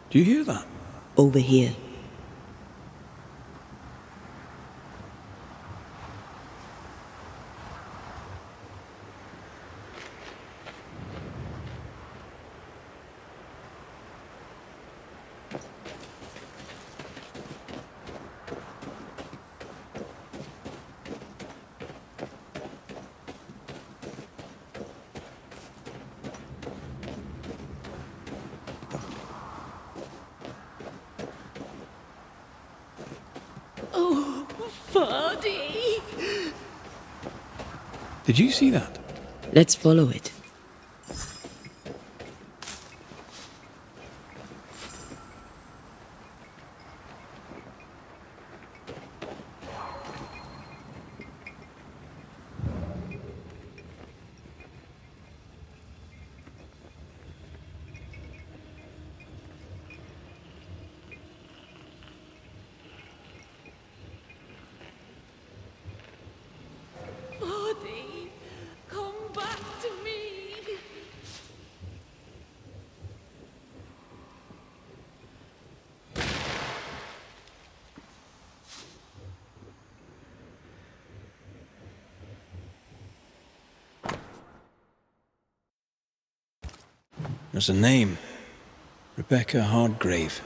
Do you hear that? Over here. Oh, Vardy! Did you see that? Let's follow it. Vardy, come back to me! There's a name. Rebecca Hardgrave.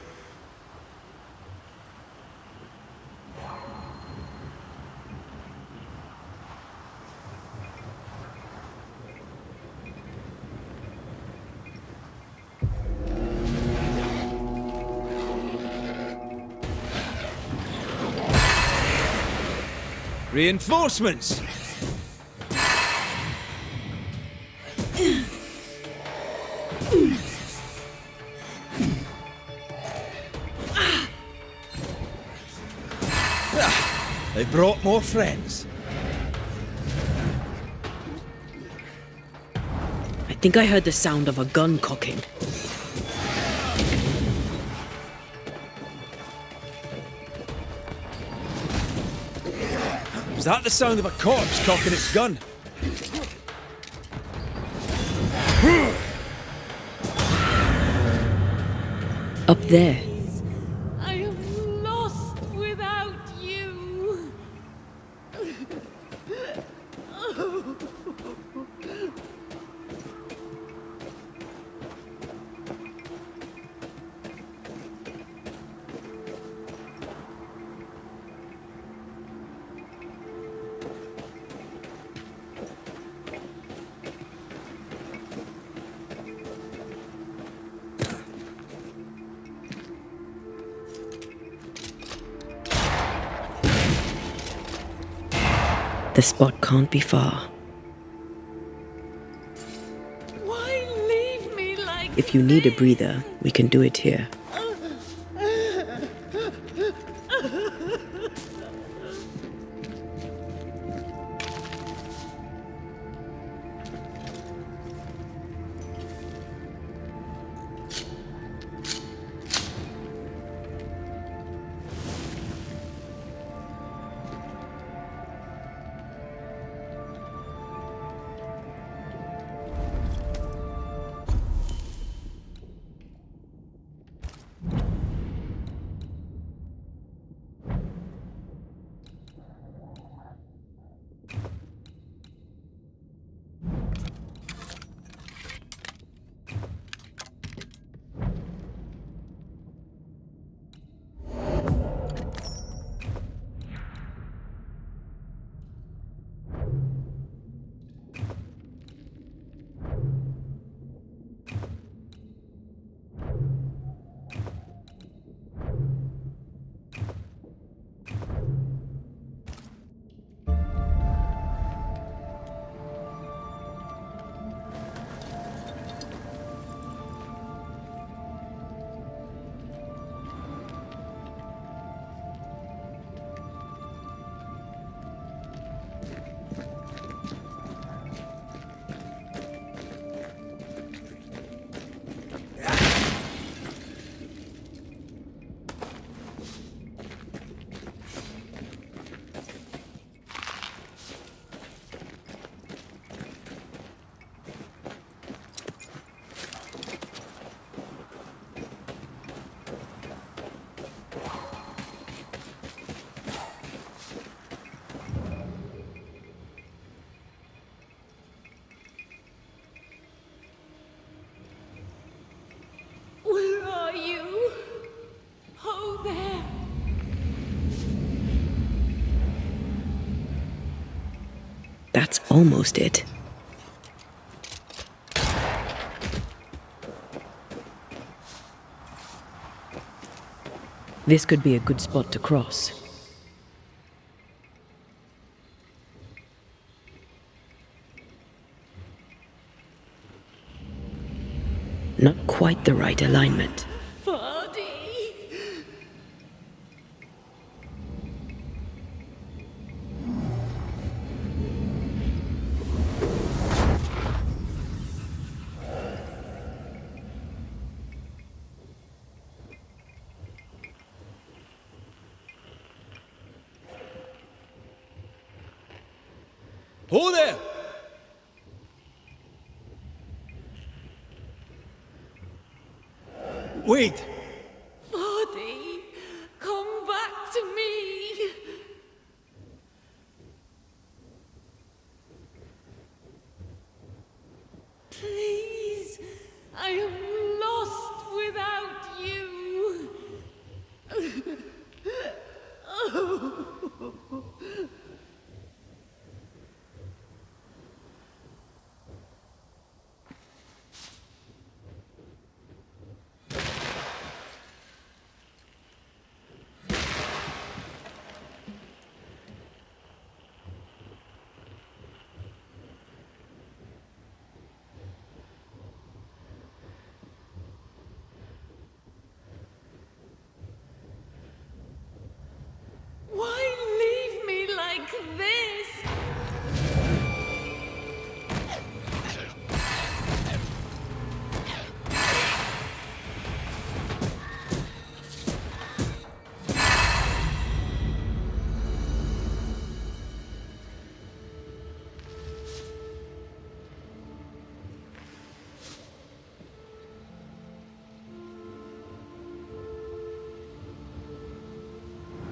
Reinforcements! They brought more friends. I think I heard the sound of a gun cocking. Was that the sound of a corpse cocking its gun? Up there. I am lost without you! The spot can't be far. Why leave me like If you need a this? breather, we can do it here. That's almost it. This could be a good spot to cross. Not quite the right alignment. Vardy! Ho there! Wait! Vardy, come back to me! Please, I am lost without you. Why leave me like this?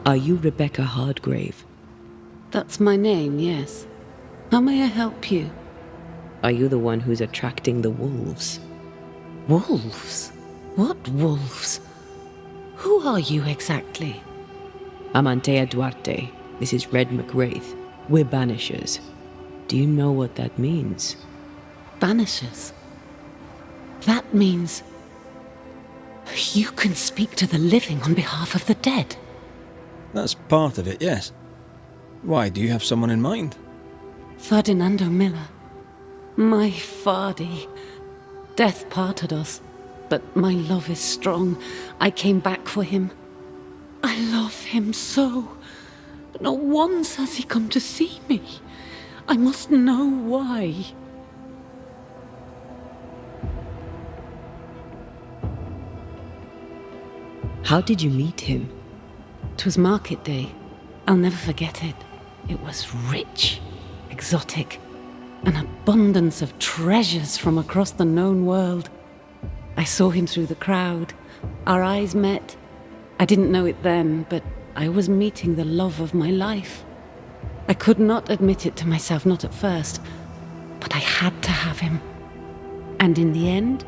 Are you Rebecca Hardgrave? That's my name, yes. How may I help you? Are you the one who's attracting the wolves? Wolves? What wolves? Who are you exactly? I'm Antea Duarte. This is Red McWraith. We're Banishers. Do you know what that means? Banishers? That means you can speak to the living on behalf of the dead. That's part of it, yes. Why, do you have someone in mind? Ferdinando Miller. My Fardy. Death parted us, but my love is strong. I came back for him. I love him so, but not once has he come to see me. I must know why. How did you meet him? 'Twas market day. I'll never forget it. It was rich, exotic, an abundance of treasures from across the known world. I saw him through the crowd. Our eyes met. I didn't know it then, but I was meeting the love of my life. I could not admit it to myself, not at first, but I had to have him. And in the end,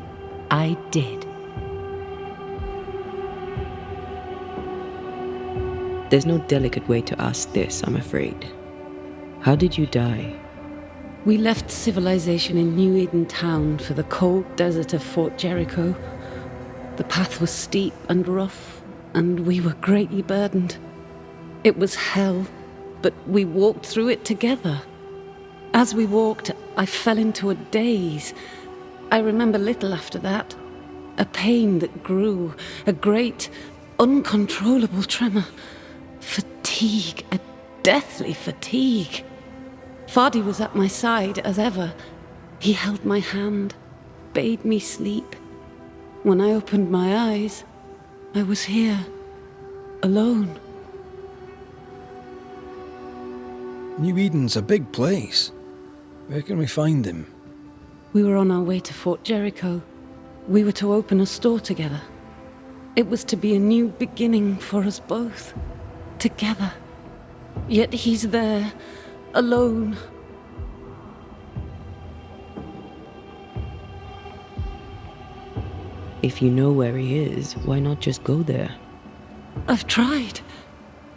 I did. There's no delicate way to ask this, I'm afraid. How did you die? We left civilization in New Eden Town for the cold desert of Fort Jericho. The path was steep and rough, and we were greatly burdened. It was hell, but we walked through it together. As we walked, I fell into a daze. I remember little after that. A pain that grew, a great, uncontrollable tremor. Fatigue, a deathly fatigue. Fardy was at my side as ever. He held my hand, bade me sleep. When I opened my eyes, I was here, alone. New Eden's a big place. Where can we find him? We were on our way to Fort Jericho. We were to open a store together. It was to be a new beginning for us both. Together. Yet he's there, alone. If you know where he is, why not just go there? I've tried.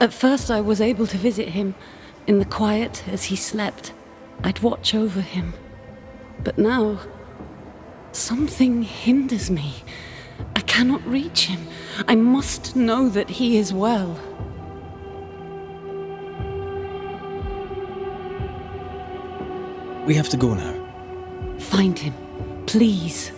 At first I was able to visit him in the quiet as he slept. I'd watch over him. But now, something hinders me. I cannot reach him. I must know that he is well. We have to go now. Find him, please.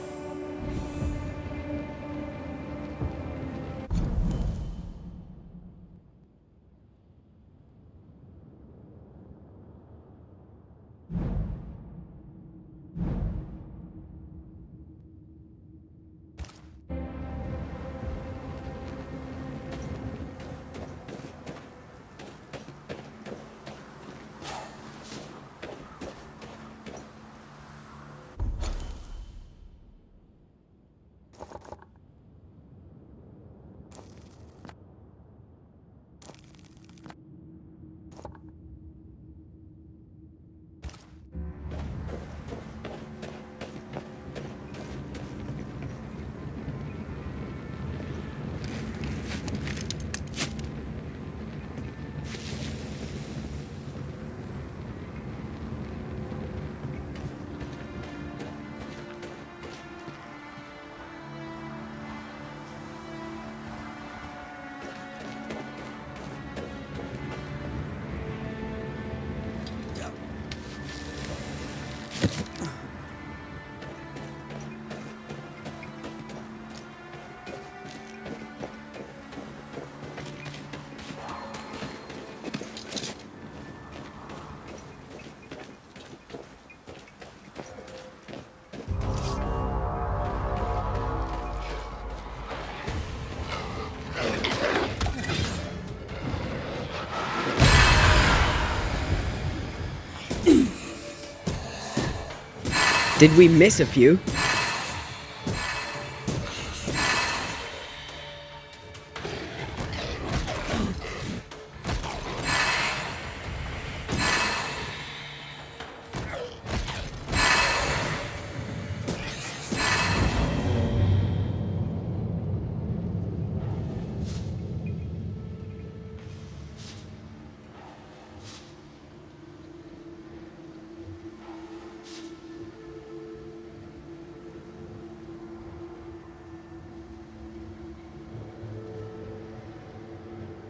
Did we miss a few?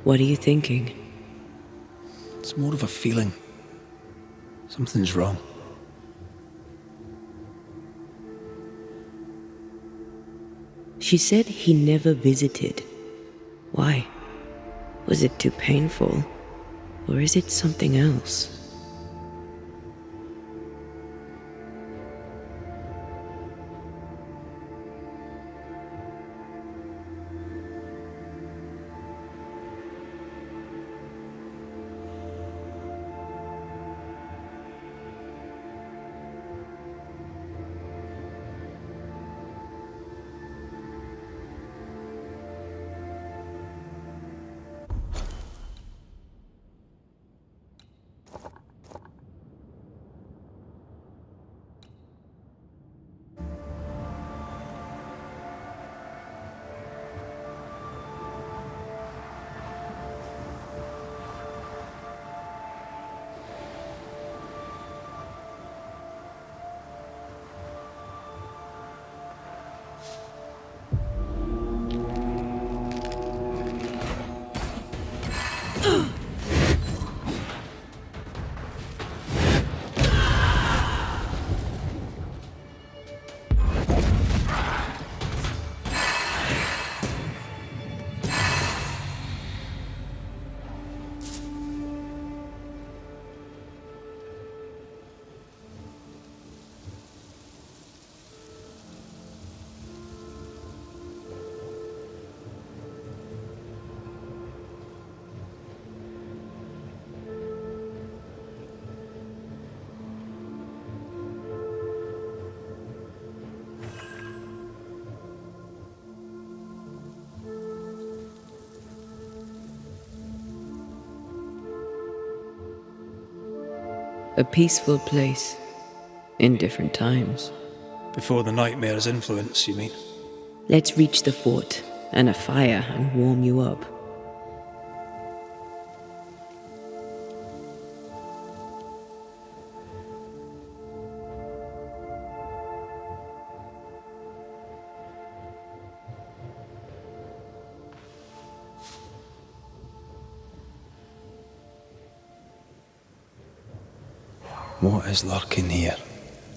What are you thinking? It's more of a feeling. Something's wrong. She said he never visited. Why? Was it too painful? Or is it something else? A peaceful place, in different times. Before the nightmare's influence, you mean? Let's reach the fort and a fire and warm you up. What is lurking here?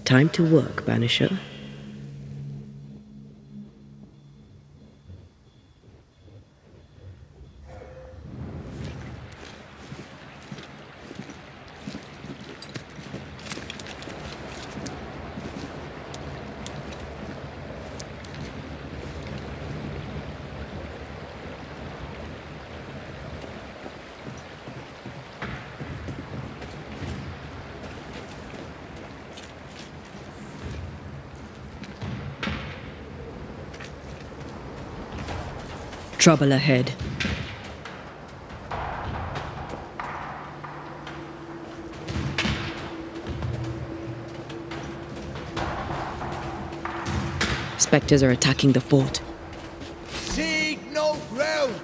Time to work, Banisher. Trouble ahead. Spectres are attacking the fort. Seed no ground!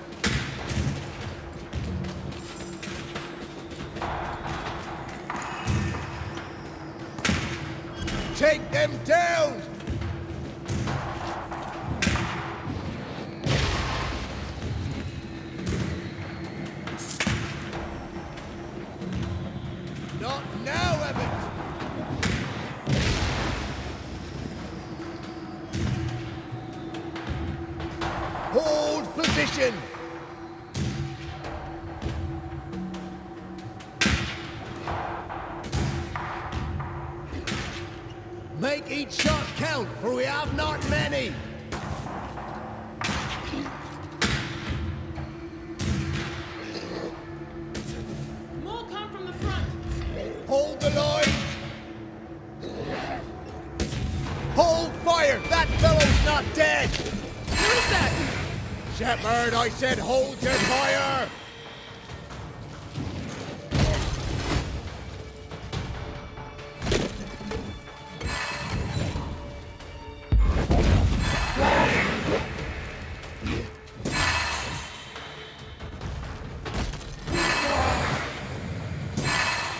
Take them down! Not now, Abbott! Hold position! Make each shot count, for we have not many! More come from the front. Hold the line! Hold fire! That fellow's not dead! Who's that? Shepherd, I said hold your fire!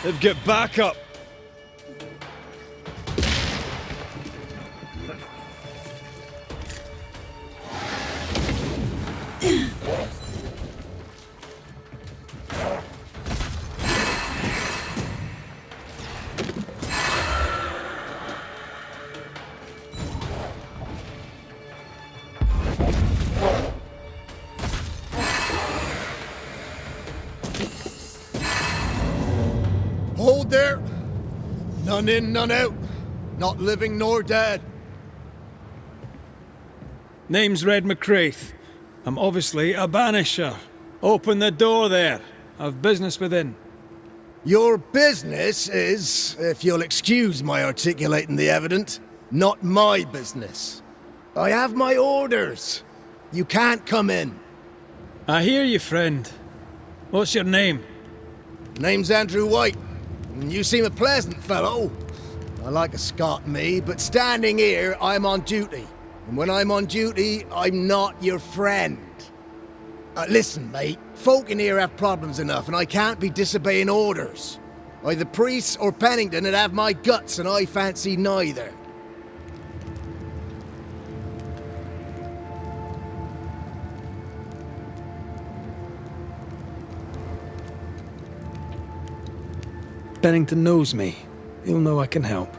They've got backup. Hold there! None in, none out. Not living nor dead. Name's Red McCraith. I'm obviously a banisher. Open the door there. I've business within. Your business is, if you'll excuse my articulating the evident, not my business. I have my orders. You can't come in. I hear you, friend. What's your name? Name's Andrew White. You seem a pleasant fellow. I like a Scot, me, but standing here, I'm on duty. And when I'm on duty, I'm not your friend. Listen, mate, folk in here have problems enough, and I can't be disobeying orders. Either priests or Pennington would have my guts, and I fancy neither. Bennington knows me. He'll know I can help.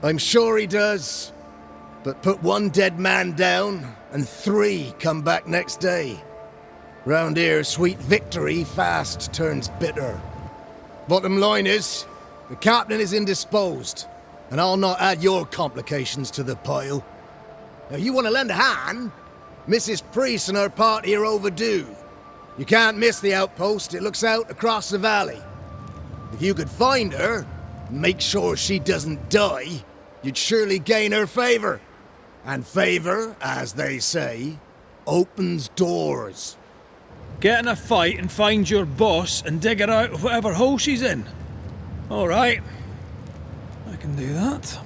I'm sure he does. But put one dead man down, and 3 come back next day. Round here, sweet victory fast turns bitter. Bottom line is, the captain is indisposed, and I'll not add your complications to the pile. Now, you want to lend a hand? Mrs. Priest and her party are overdue. You can't miss the outpost, it looks out across the valley. If you could find her, and make sure she doesn't die, you'd surely gain her favor. And favor, as they say, opens doors. Get in a fight and find your boss and dig her out of whatever hole she's in. All right. I can do that.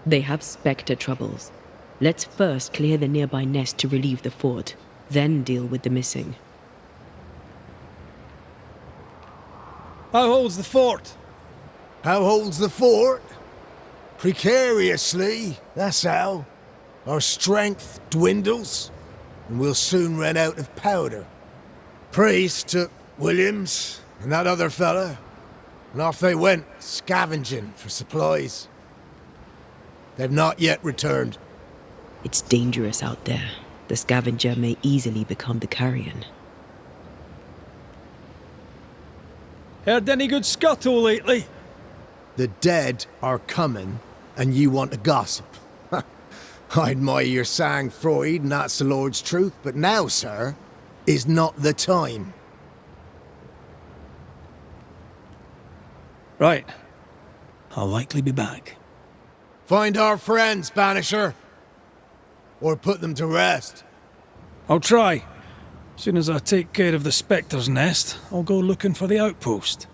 They have Spectre troubles. Let's first clear the nearby nest to relieve the fort, then deal with the missing. How holds the fort? How holds the fort? Precariously, that's how. Our strength dwindles, and we'll soon run out of powder. Priest took Williams, and that other fella. and off they went, scavenging for supplies. They've not yet returned. It's dangerous out there. The scavenger may easily become the carrion. Heard any good scuttle lately? The dead are coming, and you want to gossip. I admire your sang-froid, and that's the Lord's truth, but now, sir, is not the time. Right. I'll likely be back. Find our friends, Banisher. Or put them to rest. I'll try. As soon as I take care of the Spectre's nest, I'll go looking for the outpost.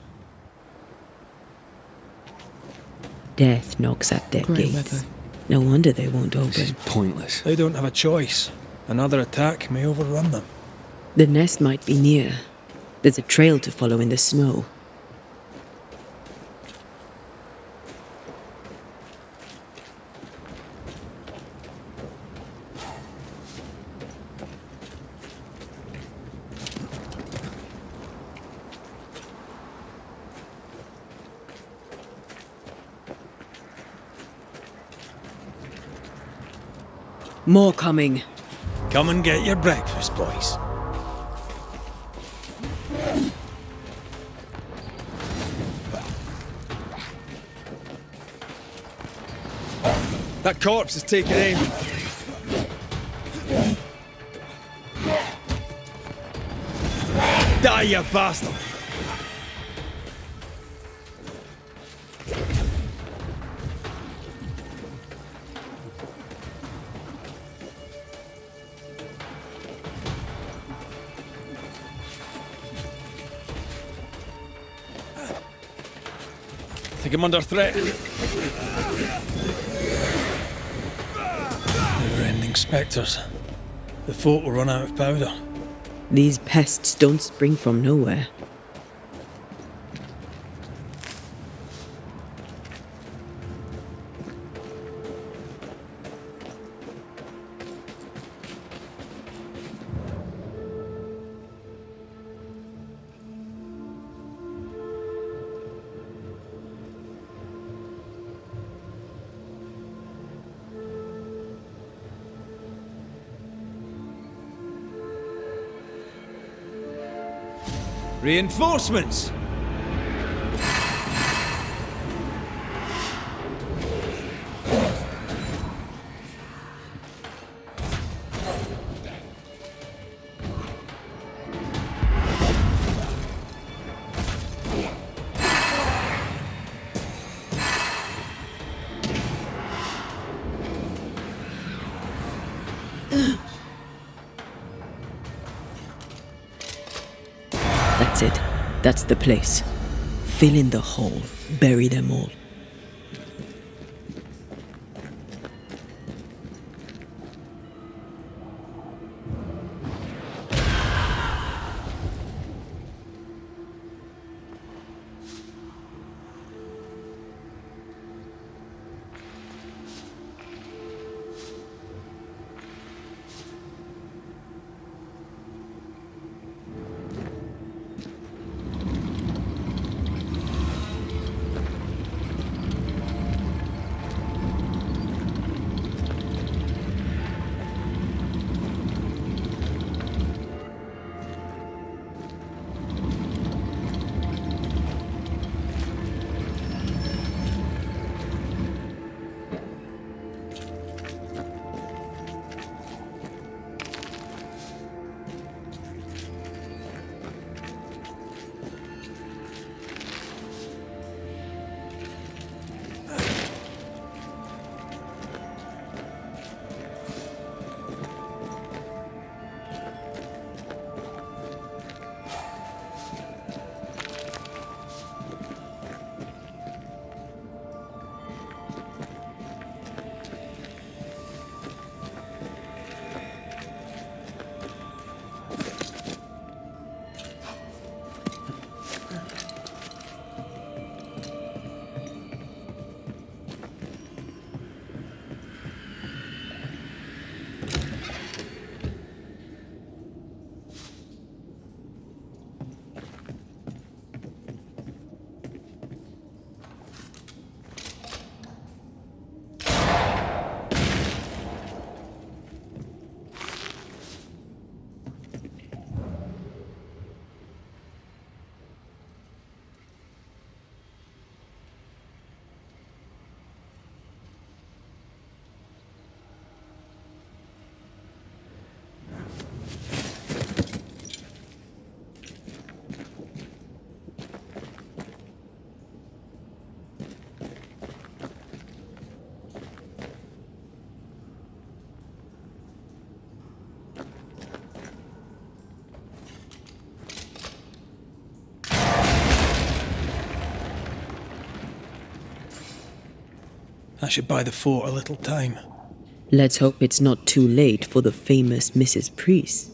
Death knocks at their Great gates. weather. No wonder they won't This is open. pointless. They don't have a choice. Another attack may overrun them. The nest might be near. There's a trail to follow in the snow. More coming. Come and get your breakfast, boys. That corpse is taking aim. Die, you bastard! Take him under threat. Never-ending spectres. The fort will run out of powder. These pests don't spring from nowhere. Reinforcements! That's it. That's the place. Fill in the hole. Bury them all. That should buy the fort a little time. Let's hope it's not too late for the famous Mrs. Priest.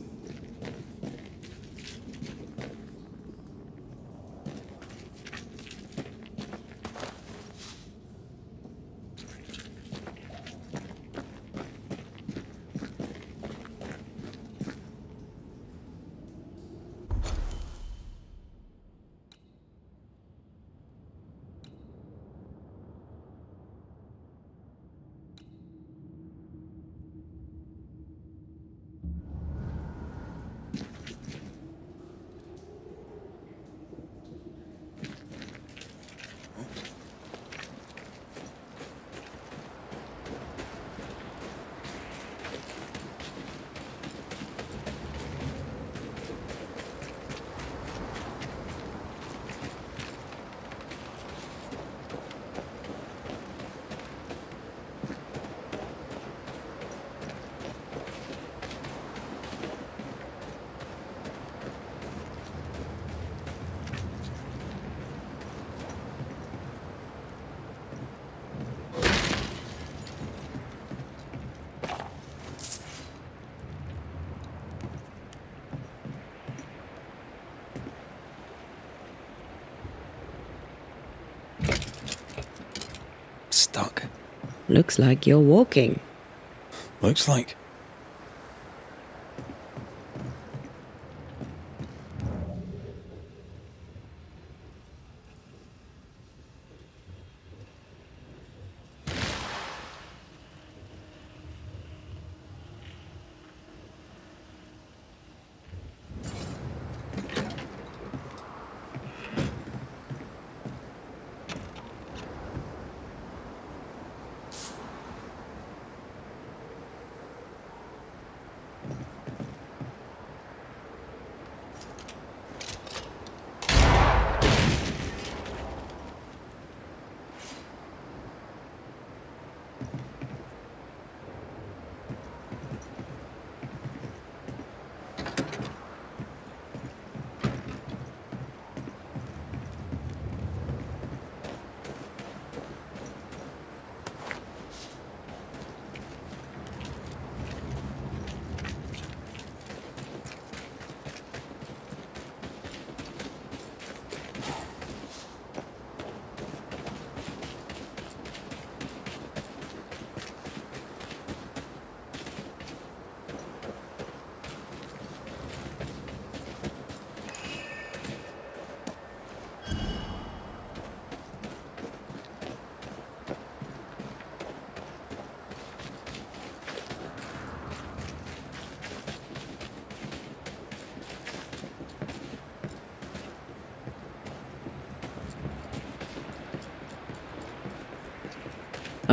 Stuck. Looks like you're walking. Looks like.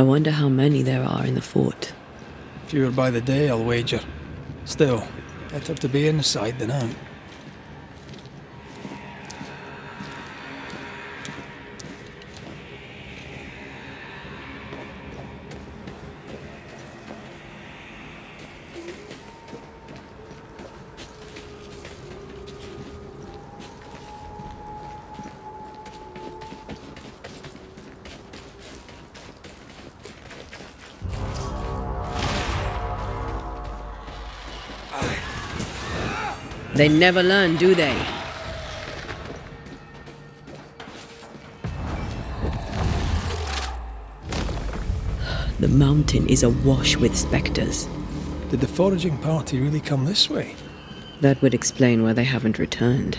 I wonder how many there are in the fort. Fewer by the day, I'll wager. Still, better to be inside than out. They never learn, do they? The mountain is awash with spectres. Did the foraging party really come this way? That would explain why they haven't returned.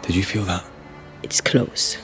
Did you feel that? It's close.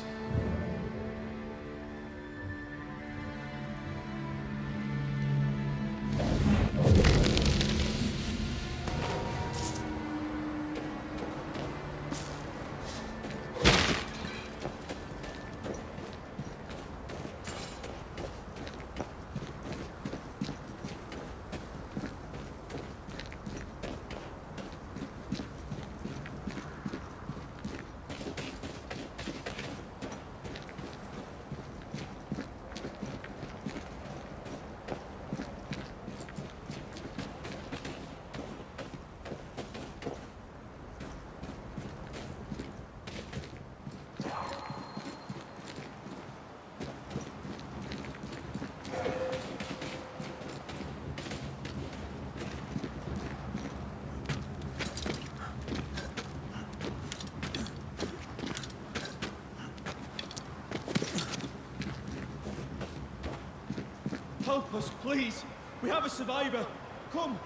Help us, please. We have a survivor. Come.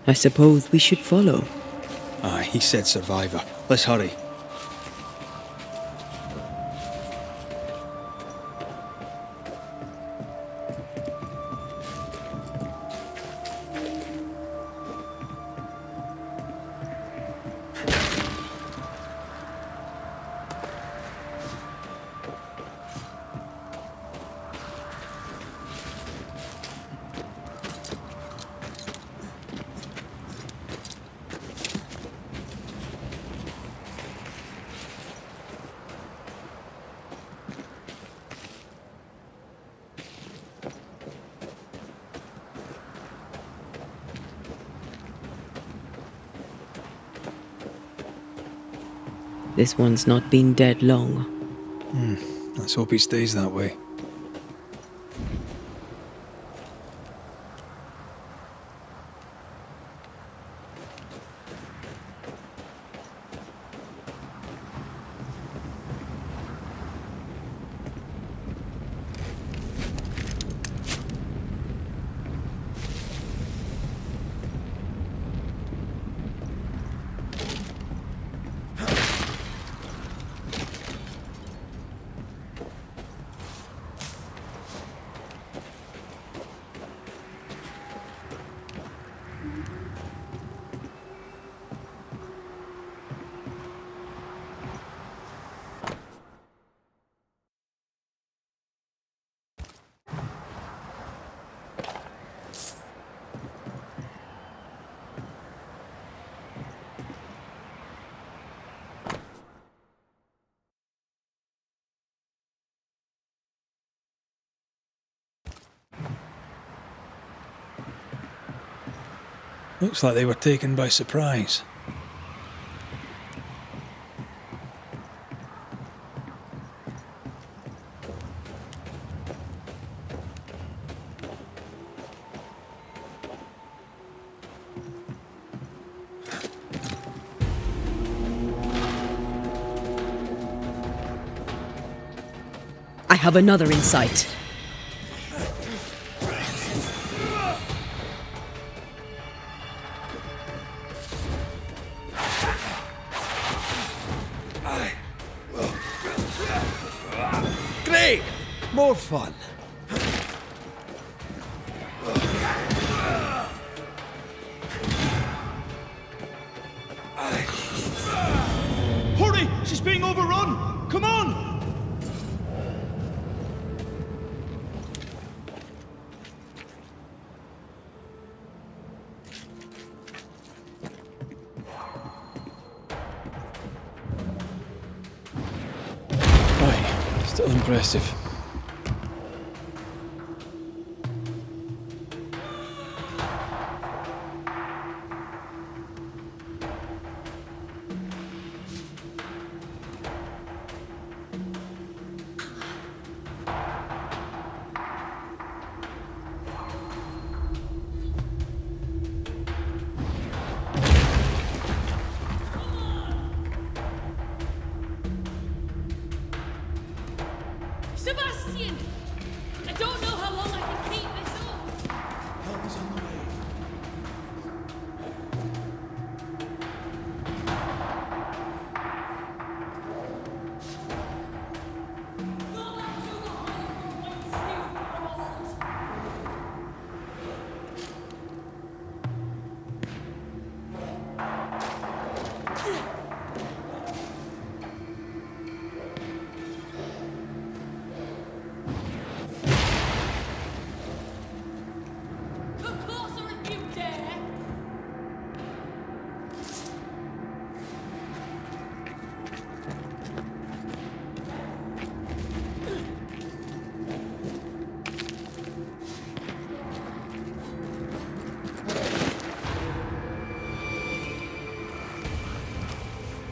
I suppose we should follow. Aye, he said survivor. Let's hurry. This one's not been dead long. Let's hope he stays that way. Looks like they were taken by surprise. I have another in sight. Great! More fun. Hurry! She's being overrun! Come on! Right, still impressive. Survivor!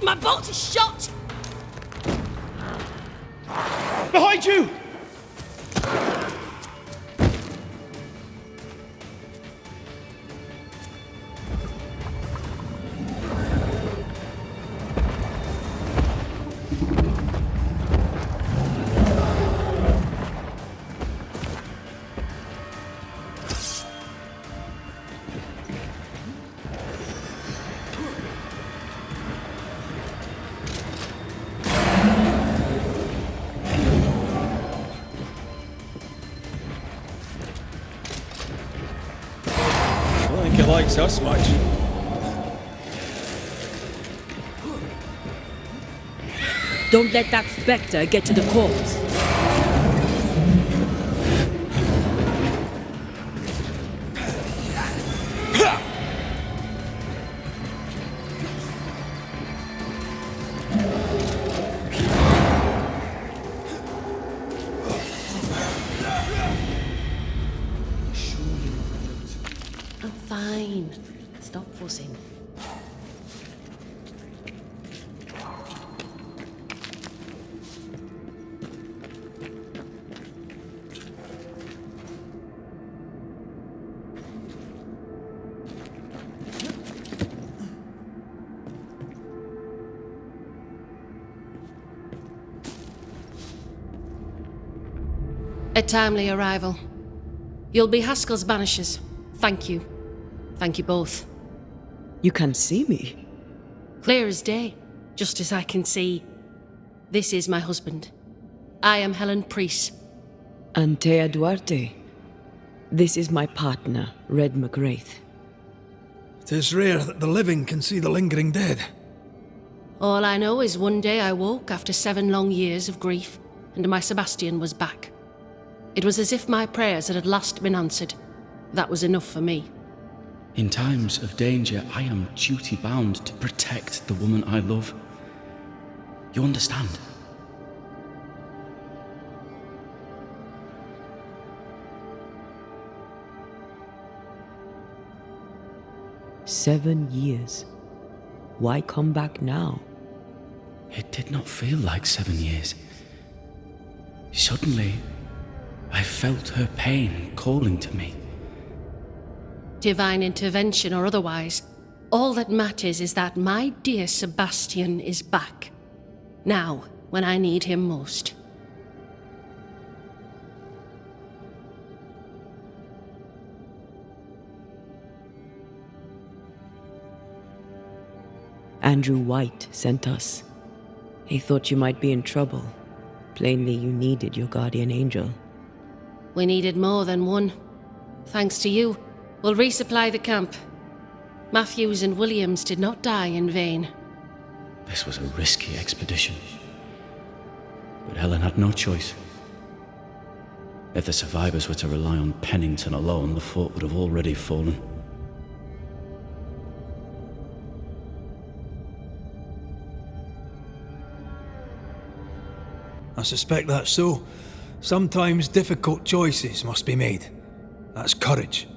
My bolt is shot! Behind you! I don't think he likes us much. Don't let that spectre get to the corpse. I'm fine. Stop fussing. A timely arrival. You'll be Haskell's Banishers. Thank you. Thank you both. You can see me. Clear as day, just as I can see. This is my husband. I am Helen Priest. Antea Duarte. This is my partner, Red McGrath. It is rare that the living can see the lingering dead. All I know is one day I woke after 7 long years of grief, and my Sebastian was back. It was as if my prayers had at last been answered. That was enough for me. In times of danger, I am duty-bound to protect the woman I love. You understand? "7 years. Why come back now?" It did not feel like 7 years. Suddenly, I felt her pain calling to me. Divine intervention or otherwise, all that matters is that my dear Sebastian is back. Now, when I need him most. Andrew White sent us. He thought you might be in trouble. Plainly, you needed your guardian angel. We needed more than one. Thanks to you, we'll resupply the camp. Matthews and Williams did not die in vain. This was a risky expedition. But Helen had no choice. If the survivors were to rely on Pennington alone, the fort would have already fallen. I suspect that's so. Sometimes difficult choices must be made. That's courage.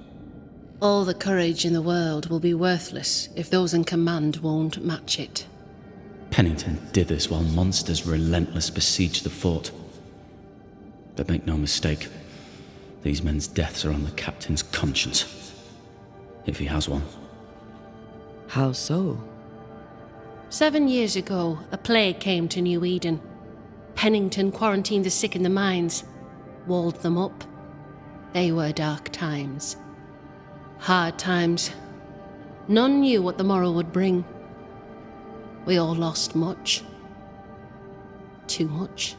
All the courage in the world will be worthless if those in command won't match it. Pennington did this while monsters relentless besieged the fort. But make no mistake, these men's deaths are on the captain's conscience. If he has one. How so? 7 years ago, a plague came to New Eden. Pennington quarantined the sick in the mines, walled them up. They were dark times. Hard times. None knew what the morrow would bring. We all lost much. Too much.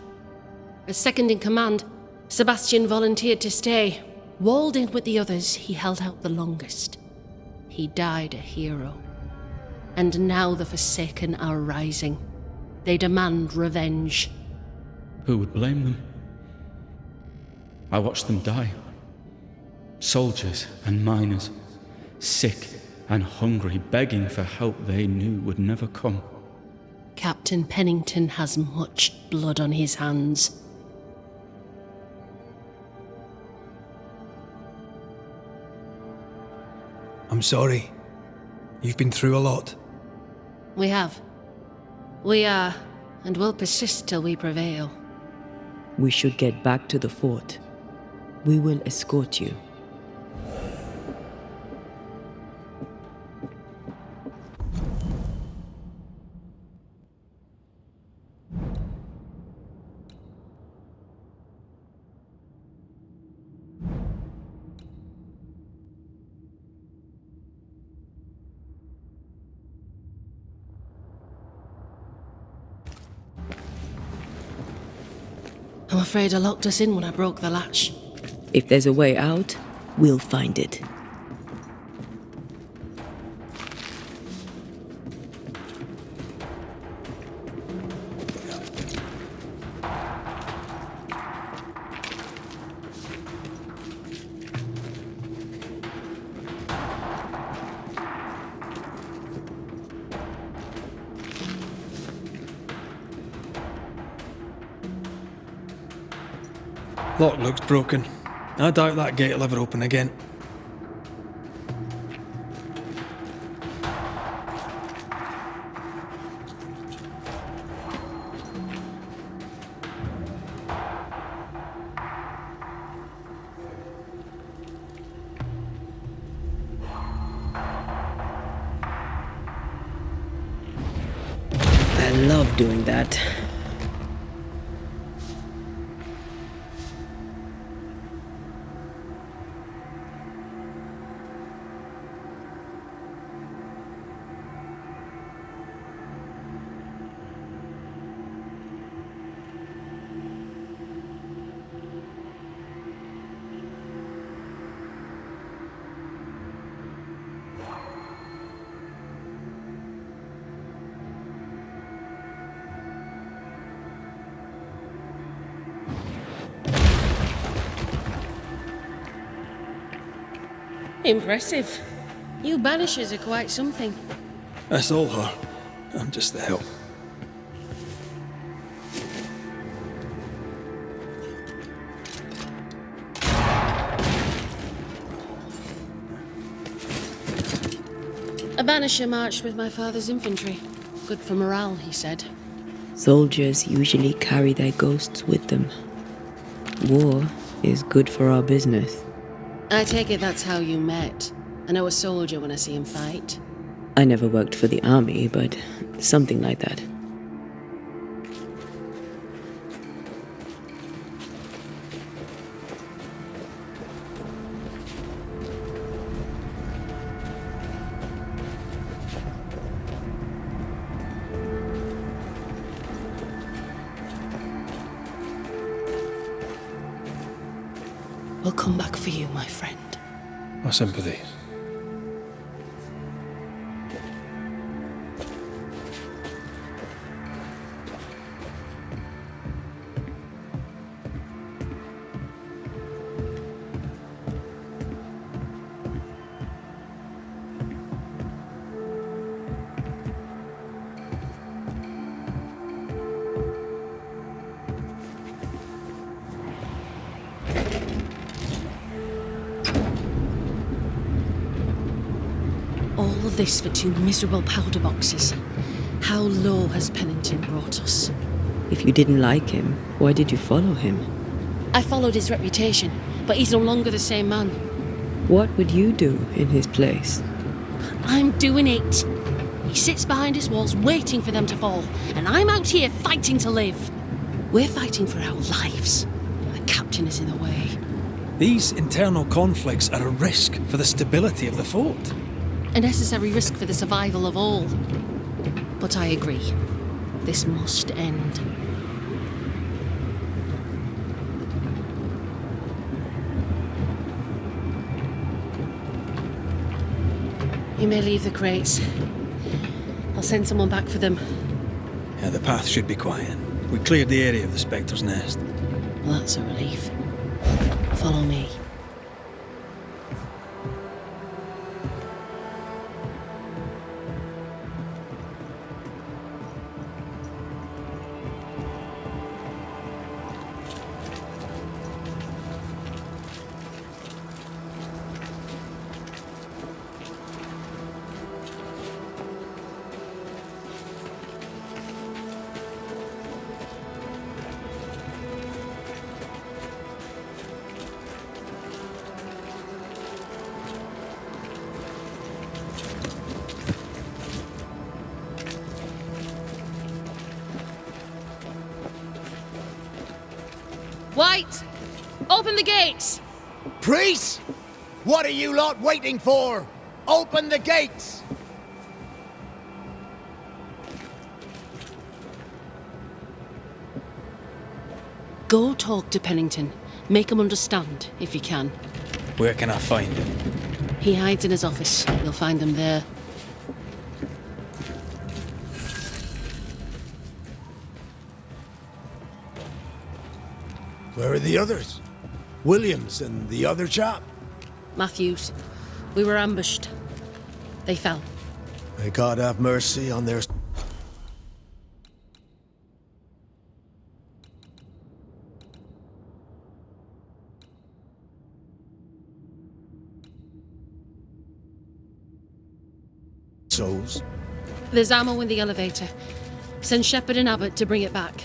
As second in command, Sebastian volunteered to stay. Walled in with the others, he held out the longest. He died a hero. And now the Forsaken are rising. They demand revenge. Who would blame them? I watched them die. Soldiers and miners, sick and hungry, begging for help they knew would never come. Captain Pennington has much blood on his hands. I'm sorry. You've been through a lot. We have. We are, and will persist till we prevail. We should get back to the fort. We will escort you. I'm afraid I locked us in when I broke the latch. If there's a way out, we'll find it. Lock looks broken. I doubt that gate will ever open again. I love doing that. Impressive. You Banishers are quite something. That's all her. I'm just the help. A Banisher marched with my father's infantry. Good for morale, he said. Soldiers usually carry their ghosts with them. War is good for our business. I take it that's how you met. I know a soldier when I see him fight. I never worked for the army, but something like that. We'll come back for you, my friend. My sympathies. All of this for 2 miserable powder boxes. How low has Pennington brought us? If you didn't like him, why did you follow him? I followed his reputation, but he's no longer the same man. What would you do in his place? I'm doing it. He sits behind his walls waiting for them to fall, and I'm out here fighting to live. We're fighting for our lives. The captain is in the way. These internal conflicts are a risk for the stability of the fort. A necessary risk for the survival of all. But I agree. This must end. You may leave the crates. I'll send someone back for them. Yeah, the path should be quiet. We cleared the area of the Spectre's nest. Well, that's a relief. Follow me. White! Open the gates! Priest! What are you lot waiting for? Open the gates! Go talk to Pennington. Make him understand, if you can. Where can I find him? He hides in his office. You'll find him there. Where are the others? Williams and the other chap? Matthews. We were ambushed. They fell. May God have mercy on their... souls. There's ammo in the elevator. Send Shepard and Abbott to bring it back.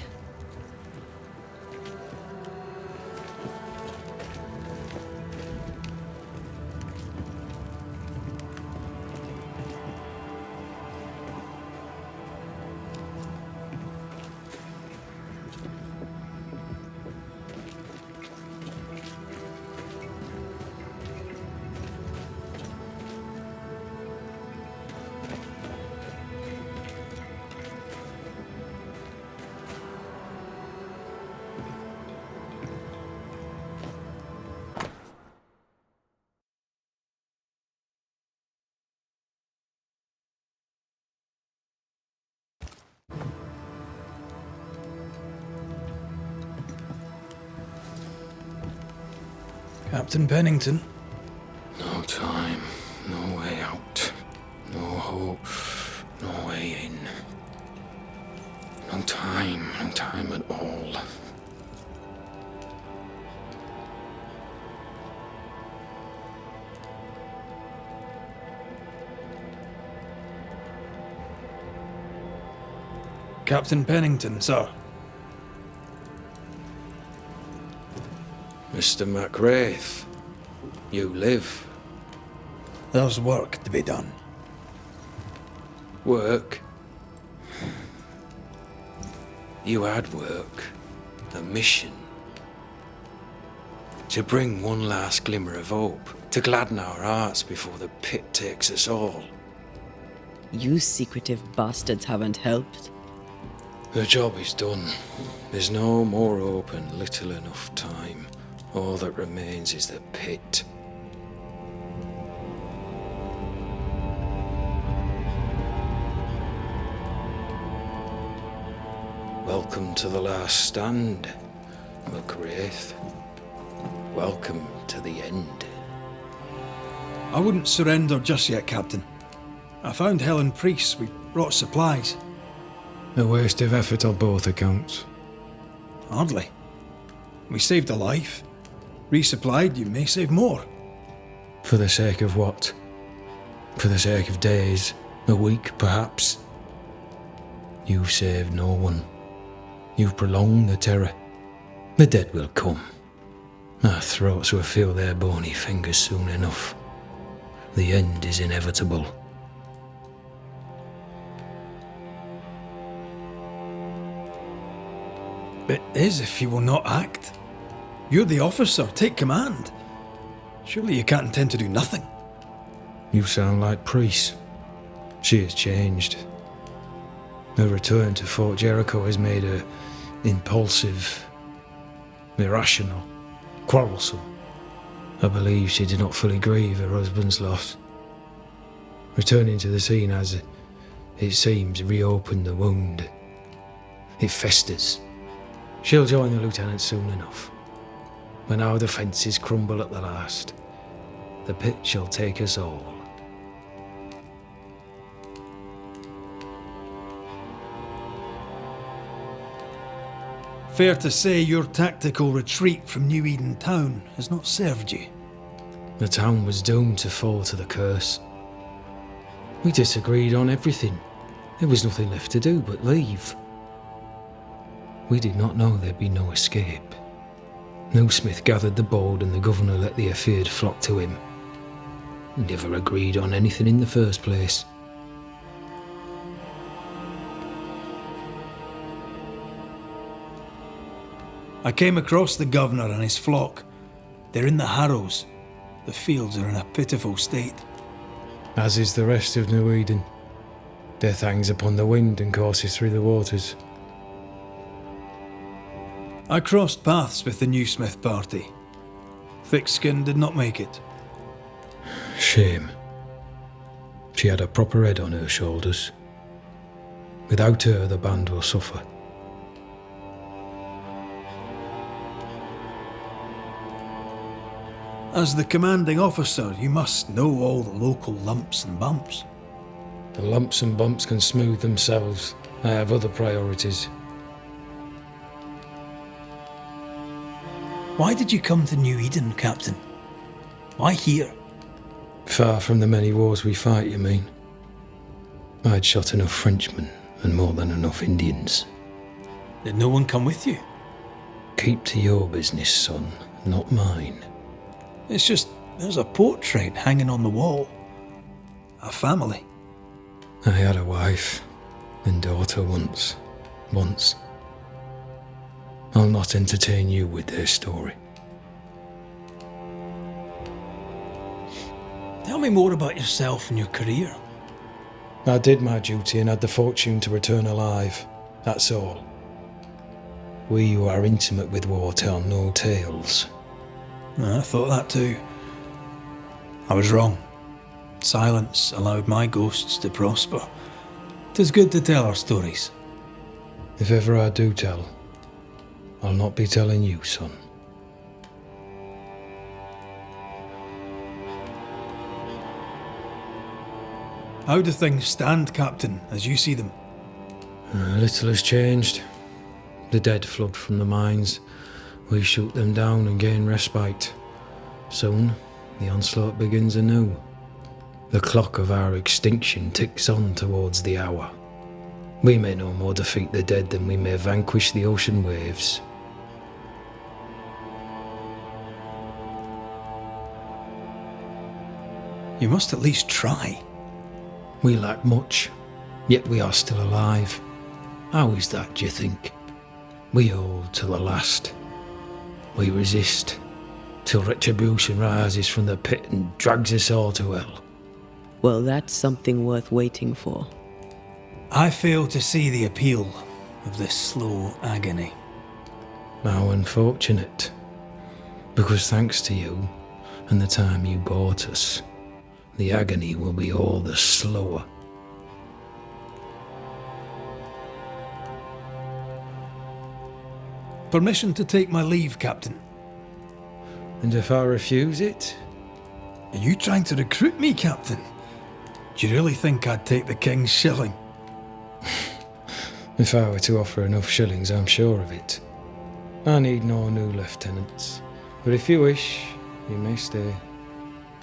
Captain Pennington? No time, no way out, no hope, no way in. No time at all. Captain Pennington, sir. Mr. MacWraith, you live. There's work to be done. Work? You had work. A mission. To bring one last glimmer of hope. To gladden our hearts before the pit takes us all. You secretive bastards haven't helped. The job is done. There's no more hope and little enough time. All that remains is the pit. Welcome to the last stand, MacWraith. Welcome to the end. I wouldn't surrender just yet, Captain. I found Helen Priest. We brought supplies. A waste of effort on both accounts. Hardly. We saved a life. Resupplied, you may save more. For the sake of what? For the sake of days, a week perhaps? You've saved no one. You've prolonged the terror. The dead will come. Our throats will feel their bony fingers soon enough. The end is inevitable. It is if you will not act. You're the officer, take command. Surely you can't intend to do nothing. You sound like Priest. She has changed. Her return to Fort Jericho has made her impulsive, irrational, quarrelsome. I believe she did not fully grieve her husband's loss. Returning to the scene has, it seems, reopened the wound. It festers. She'll join the lieutenant soon enough. When our defences crumble at the last, the pit shall take us all. Fair to say your tactical retreat from New Eden town has not served you. The town was doomed to fall to the curse. We disagreed on everything. There was nothing left to do but leave. We did not know there'd be no escape. Smith gathered the bold and the governor let the afeared flock to him. We never agreed on anything in the first place. I came across the governor and his flock. They're in the harrows. The fields are in a pitiful state. As is the rest of New Eden. Death hangs upon the wind and courses through the waters. I crossed paths with the new Smith party. Thick-Skin did not make it. Shame. She had a proper head on her shoulders. Without her, the band will suffer. As the commanding officer, you must know all the local lumps and bumps. The lumps and bumps can smooth themselves. I have other priorities. Why did you come to New Eden, Captain? Why here? Far from the many wars we fight, you mean? I'd shot enough Frenchmen and more than enough Indians. Did no one come with you? Keep to your business, son, not mine. It's just, there's a portrait hanging on the wall. A family. I had a wife and daughter once. I'll not entertain you with their story. Tell me more about yourself and your career. I did my duty and had the fortune to return alive. That's all. We who are intimate with war tell no tales. I thought that too. I was wrong. Silence allowed my ghosts to prosper. 'Tis good to tell our stories. If ever I do tell, I'll not be telling you, son. How do things stand, Captain, as you see them? Little has changed. The dead flood from the mines. We shoot them down and gain respite. Soon, the onslaught begins anew. The clock of our extinction ticks on towards the hour. We may no more defeat the dead than we may vanquish the ocean waves. You must at least try. We lack much, yet we are still alive. How is that, do you think? We hold to the last. We resist, till retribution rises from the pit and drags us all to hell. Well, that's something worth waiting for. I fail to see the appeal of this slow agony. How unfortunate. Because thanks to you, and the time you bought us, the agony will be all the slower. Permission to take my leave, Captain. And if I refuse it? Are you trying to recruit me, Captain? Do you really think I'd take the King's shilling? If I were to offer enough shillings, I'm sure of it. I need no new lieutenants. But if you wish, you may stay.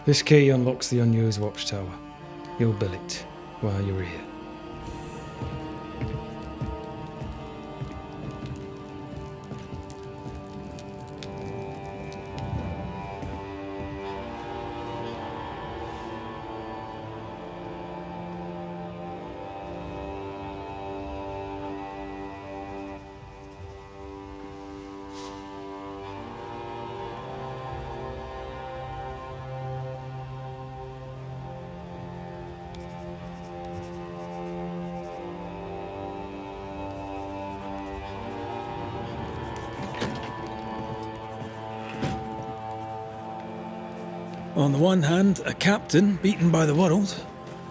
This key unlocks the unused watchtower. You'll bill it while you're here. On the one hand, a captain beaten by the world.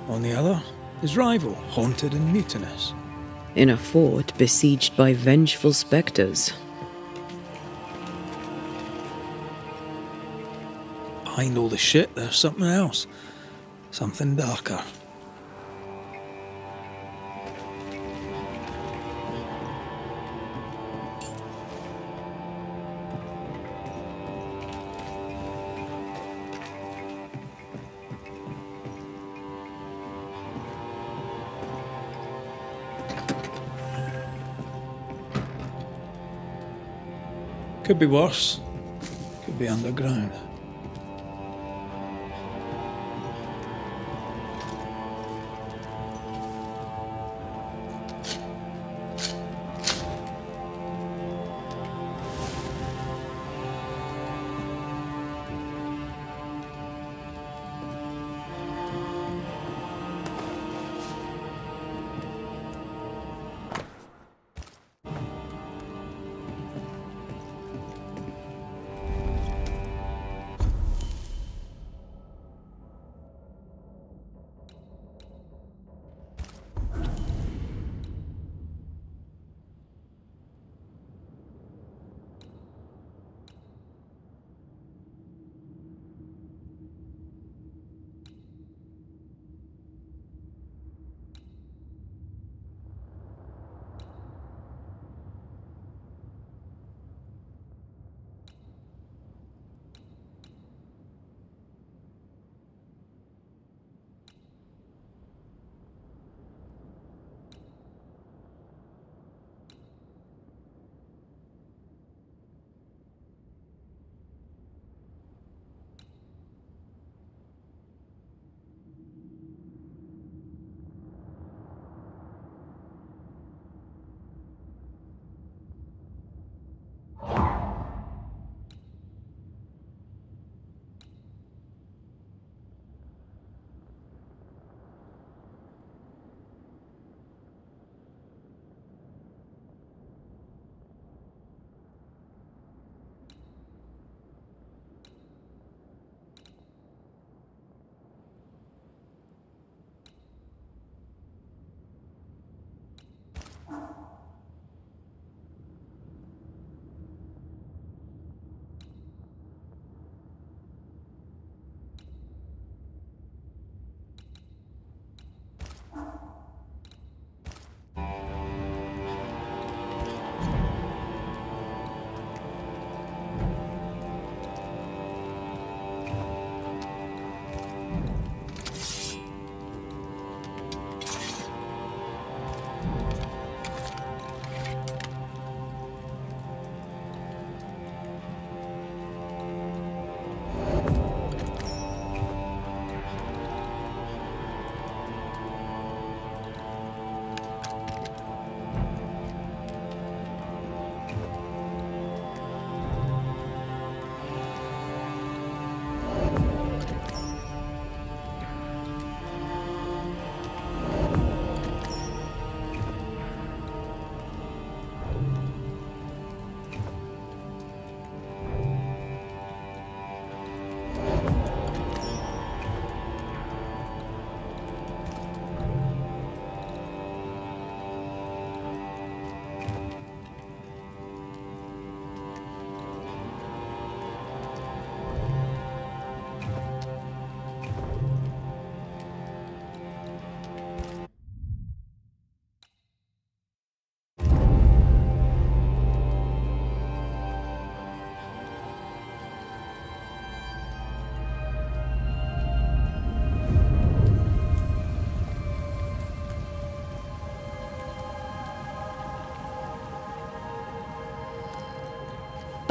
On the other, his rival, haunted and mutinous. In a fort besieged by vengeful spectres. Behind all the shit, there's something else. Something darker. Could be worse. Could be underground.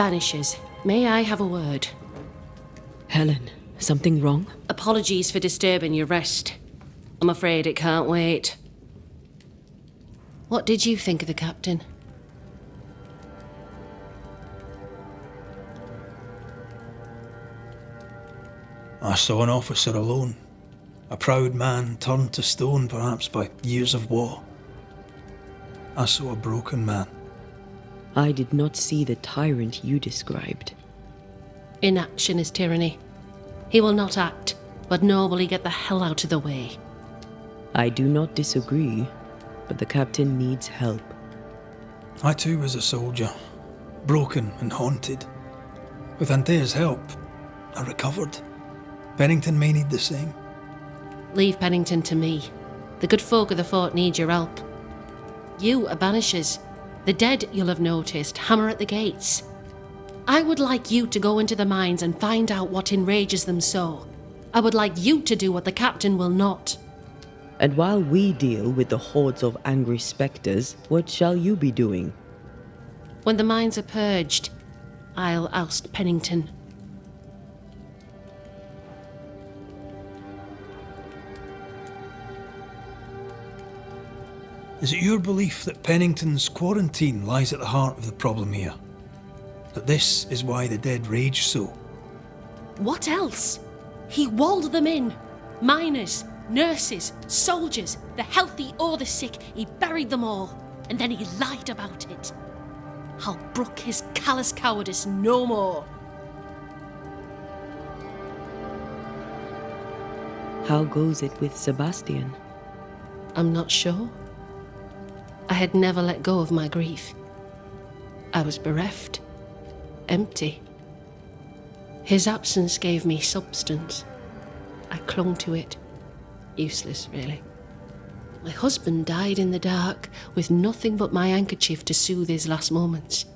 Banishers, may I have a word? Helen, something wrong? Apologies for disturbing your rest. I'm afraid it can't wait. What did you think of the captain? I saw an officer alone. A proud man turned to stone, perhaps by years of war. I saw a broken man. I did not see the tyrant you described. Inaction is tyranny. He will not act, but nor will he get the hell out of the way. I do not disagree, but the captain needs help. I too was a soldier, broken and haunted. With Anthea's help, I recovered. Pennington may need the same. Leave Pennington to me. The good folk of the fort need your help. You are Banishers. The dead, you'll have noticed, hammer at the gates. I would like you to go into the mines and find out what enrages them so. I would like you to do what the captain will not. And while we deal with the hordes of angry spectres, what shall you be doing? When the mines are purged, I'll oust Pennington. Is it your belief that Pennington's quarantine lies at the heart of the problem here? That this is why the dead rage so? What else? He walled them in. Miners, nurses, soldiers, the healthy or the sick, he buried them all. And then he lied about it. I'll brook his callous cowardice no more. How goes it with Sebastian? I'm not sure. I had never let go of my grief. I was bereft, empty. His absence gave me substance. I clung to it. Useless, really. My husband died in the dark with nothing but my handkerchief to soothe his last moments.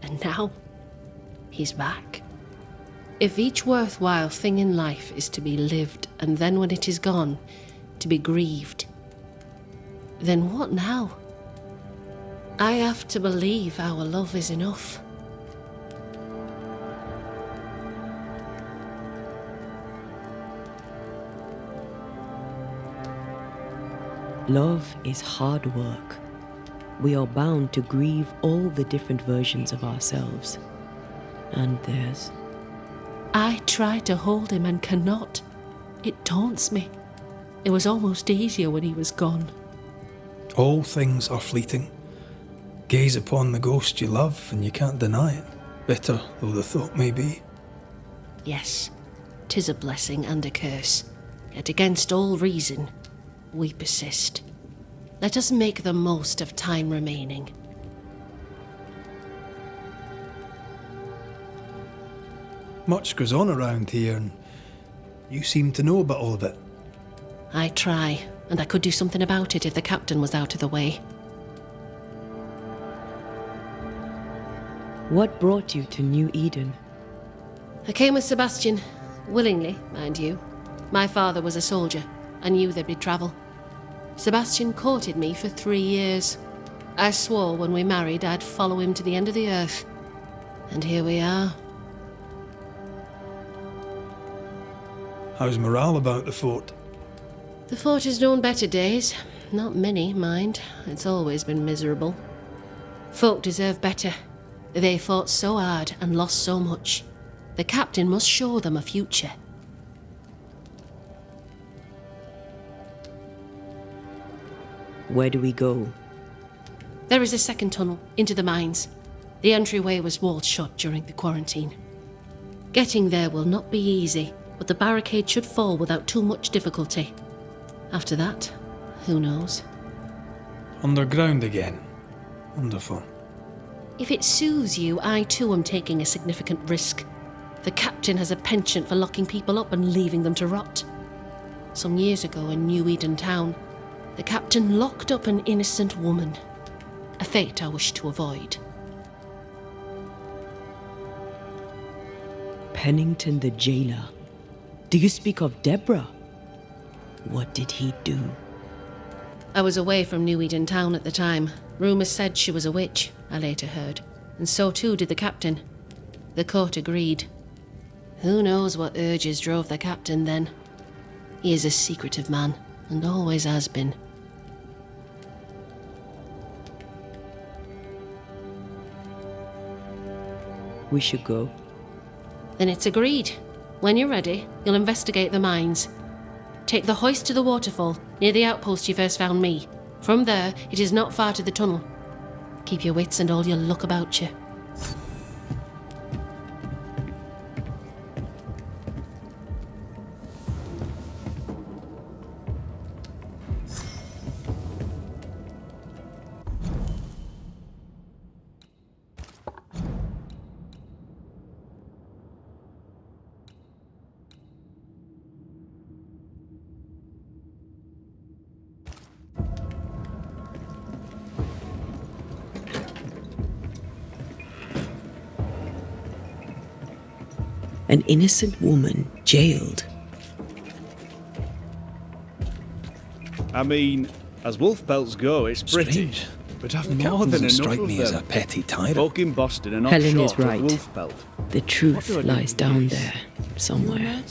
And now, he's back. If each worthwhile thing in life is to be lived and then when it is gone, to be grieved, then what now? I have to believe our love is enough. Love is hard work. We are bound to grieve all the different versions of ourselves. And theirs. I try to hold him and cannot. It taunts me. It was almost easier when he was gone. All things are fleeting. Gaze upon the ghost you love and you can't deny it, bitter though the thought may be. Yes, 'tis a blessing and a curse, yet against all reason, we persist. Let us make the most of time remaining. Much goes on around here and you seem to know about all of it. I try, and I could do something about it if the captain was out of the way. What brought you to New Eden? I came with Sebastian, willingly, mind you. My father was a soldier. I knew there'd be trouble. Sebastian courted me for 3 years. I swore when we married I'd follow him to the end of the earth. And here we are. How's morale about the fort? The fort has known better days. Not many, mind. It's always been miserable. Folk deserve better. They fought so hard and lost so much. The captain must show them a future. Where do we go? There is a second tunnel into the mines. The entryway was walled shut during the quarantine. Getting there will not be easy, but the barricade should fall without too much difficulty. After that, who knows? Underground again. Wonderful. If it soothes you, I too am taking a significant risk. The captain has a penchant for locking people up and leaving them to rot. Some years ago in New Eden town, the captain locked up an innocent woman. A fate I wish to avoid. Pennington the jailer. Do you speak of Deborah? What did he do? I was away from New Eden town at the time. Rumours said she was a witch, I later heard. And so too did the captain. The court agreed. Who knows what urges drove the captain then? He is a secretive man, and always has been. We should go. Then it's agreed. When you're ready, you'll investigate the mines. Take the hoist to the waterfall, near the outpost you first found me. From there, it is not far to the tunnel. Keep your wits and all your luck about you. An innocent woman jailed. I mean, as wolf pelts go, it's pretty. Strange. But I've The more captain than doesn't enough strike of me them. as a petty tyrant. Folk in Boston are not Helen short is right. of wolf pelt. The truth What do I do lies with down this? there, somewhere.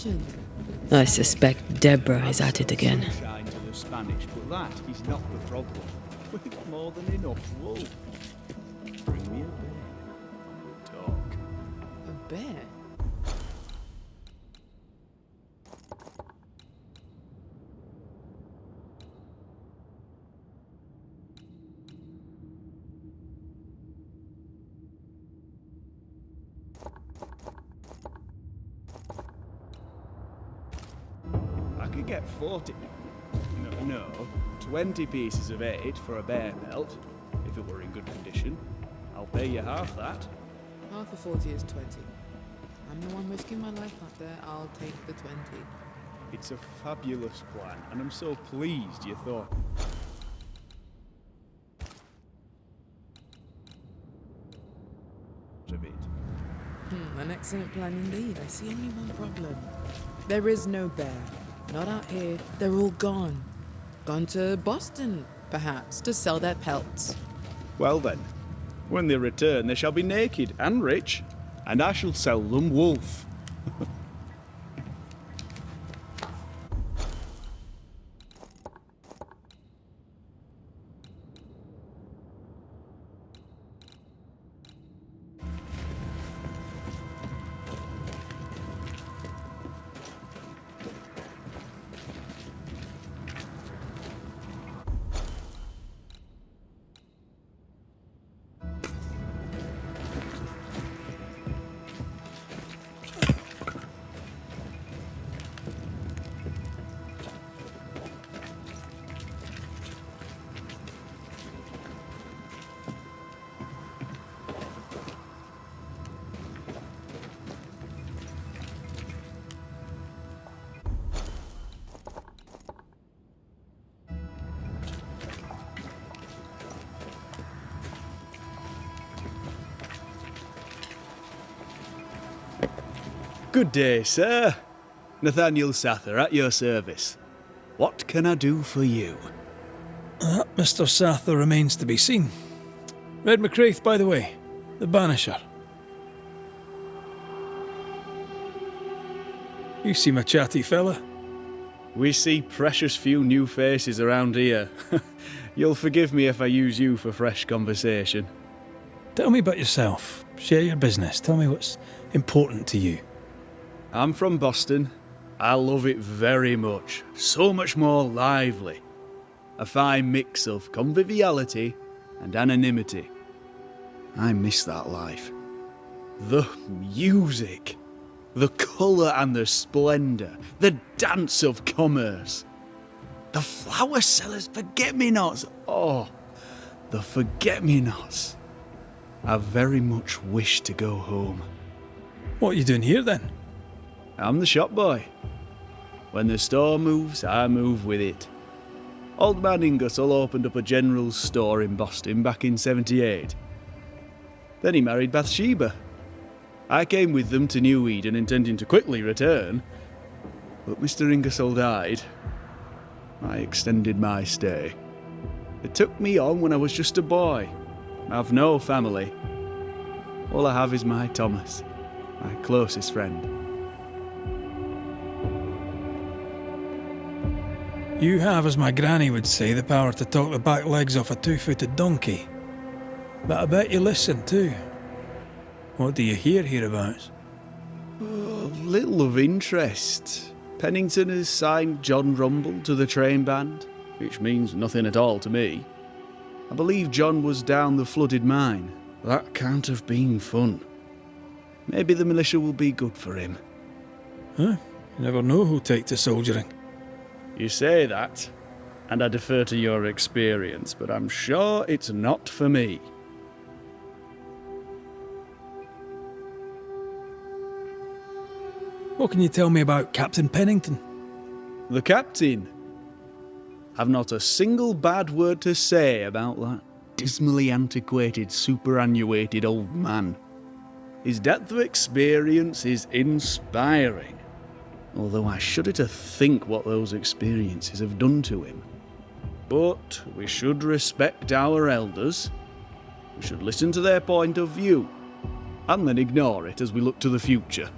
I suspect Deborah is at it again. Sunshine to the Spanish, but that is not the problem. We've more than enough wolf. Bring me a bear. We'll talk. A bear? I could get 40. No, 20 pieces of 8 for a bear pelt, if it were in good condition. I'll pay you half that. Half of 40 is 20. I'm the one risking my life out there. I'll take the 20. It's a fabulous plan, and I'm so pleased you thought. Of it. An excellent plan indeed. I see only one problem. There is no bear. Not out here. They're all gone. Gone to Boston, perhaps, to sell their pelts. Well then, when they return, they shall be naked and rich, and I shall sell them wolf. Good day, sir. Nathaniel Sather at your service. What can I do for you? Mr. Sather remains to be seen. Red McCraith, by the way, the Banisher. You seem a chatty fella. We see precious few new faces around here. You'll forgive me if I use you for fresh conversation. Tell me about yourself. Share your business. Tell me what's important to you. I'm from Boston. I love it very much. So much more lively. A fine mix of conviviality and anonymity. I miss that life. The music. The colour and the splendour. The dance of commerce. The flower sellers' forget-me-nots. Oh, the forget-me-nots. I very much wish to go home. What are you doing here then? I'm the shop boy. When the store moves, I move with it. Old man Ingersoll opened up a general store in Boston back in '78. Then he married Bathsheba. I came with them to New Eden intending to quickly return, but Mr. Ingersoll died. I extended my stay. It took me on when I was just a boy. I've no family. All I have is my Thomas. my closest friend. You have, as my granny would say, the power to talk the back legs off a two-footed donkey. But I bet you listen too. What do you hear hereabouts? Oh, little of interest. Pennington has signed John Rumble to the train band, which means nothing at all to me. I believe John was down the flooded mine. That can't have been fun. Maybe the militia will be good for him. Huh? You never know who'll take to soldiering. You say that, and I defer to your experience, but I'm sure it's not for me. What can you tell me about Captain Pennington? The captain? I've not a single bad word to say about that dismally antiquated, superannuated old man. His depth of experience is inspiring, although I shudder to think what those experiences have done to him. But we should respect our elders. We should listen to their point of view, and then ignore it as we look to the future.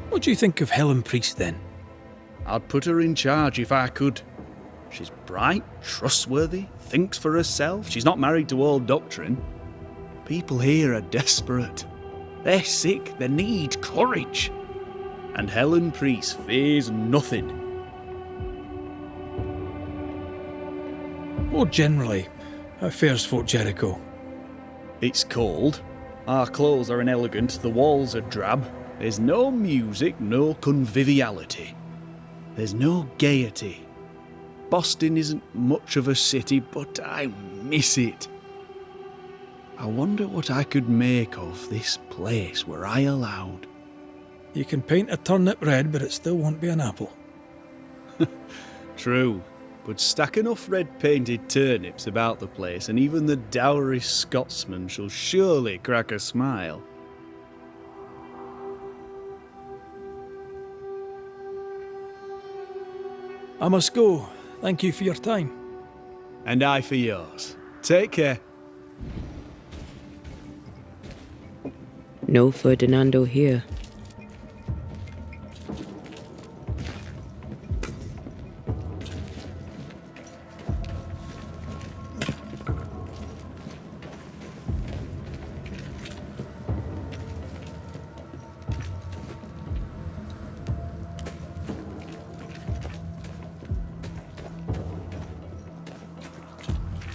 What do you think of Helen Priest, then? I'd put her in charge if I could. She's bright, trustworthy, thinks for herself. She's not married to old doctrine. People here are desperate. They're sick, they need courage. And Helen Priest fears nothing. More generally, how fares Fort Jericho? It's cold. Our clothes are inelegant, the walls are drab. There's no music, no conviviality. There's no gaiety. Boston isn't much of a city, but I miss it. I wonder what I could make of this place were I allowed. You can paint a turnip red, but it still won't be an apple. True, but stack enough red-painted turnips about the place, and even the dourest Scotsman shall surely crack a smile. I must go. Thank you for your time. And I for yours. Take care. No Ferdinando here.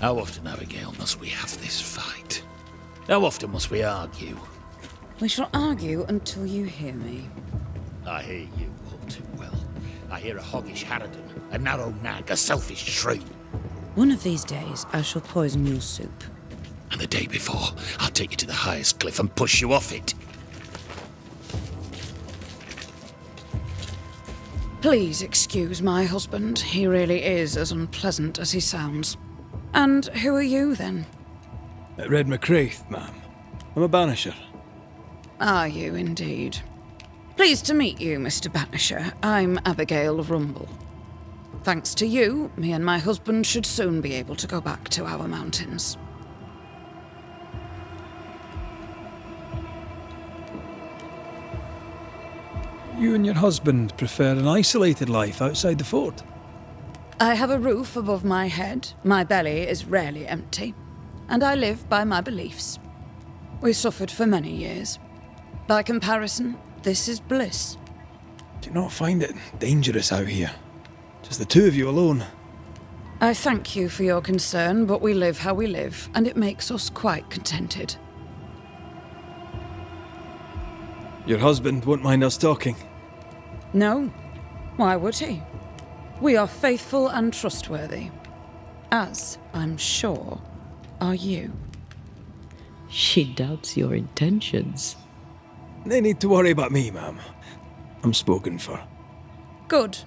How often, Abigail, must we have this fight? How often must we argue? We shall argue until you hear me. I hear you all too well. I hear a hoggish harridan, a narrow nag, a selfish shrew. One of these days, I shall poison your soup. And the day before, I'll take you to the highest cliff and push you off it. Please excuse my husband. He really is as unpleasant as he sounds. And who are you, then? Red McCraith, ma'am. I'm a banisher. Are you, indeed? Pleased to meet you, Mr. Banisher. I'm Abigail Rumble. Thanks to you, me and my husband should soon be able to go back to our mountains. You and your husband prefer an isolated life outside the fort? I have a roof above my head, my belly is rarely empty, and I live by my beliefs. We suffered for many years. By comparison, this is bliss. Do you not find it dangerous out here? Just the two of you alone? I thank you for your concern, but we live how we live, and it makes us quite contented. Your husband won't mind us talking? No. Why would he? We are faithful and trustworthy. As, I'm sure, are you. She doubts your intentions. No need to worry about me, ma'am. I'm spoken for. Good.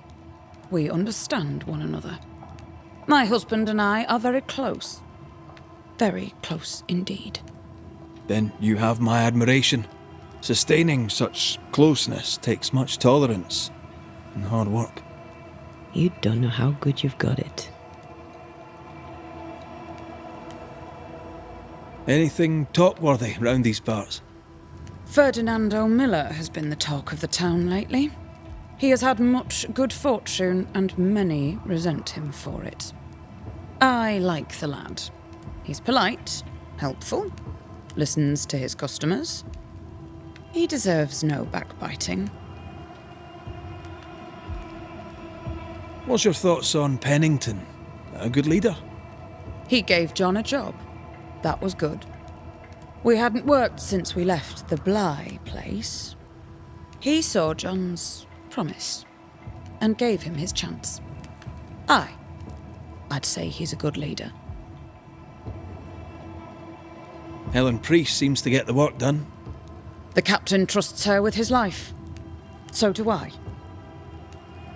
We understand one another. My husband and I are very close. Very close indeed. Then you have my admiration. Sustaining such closeness takes much tolerance and hard work. You don't know how good you've got it. Anything talk-worthy round these parts? Ferdinando Miller has been the talk of the town lately. He has had much good fortune, and many resent him for it. I like the lad. He's polite, helpful, listens to his customers. He deserves no backbiting. What's your thoughts on Pennington? A good leader? He gave John a job. That was good. We hadn't worked since we left the Bly place. He saw John's promise and gave him his chance. I'd say he's a good leader. Helen Priest seems to get the work done. The captain trusts her with his life. So do I.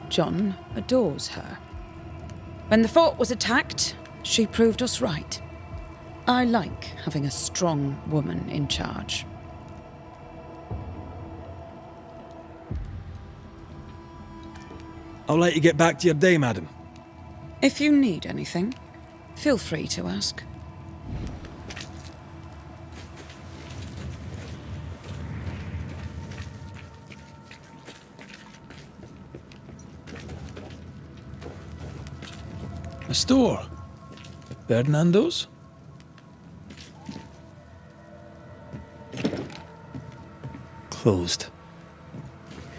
John adores her. When the fort was attacked, she proved us right. I like having a strong woman in charge. I'll let you get back to your day, madam. If you need anything, feel free to ask. A store? Ferdinando's? Closed.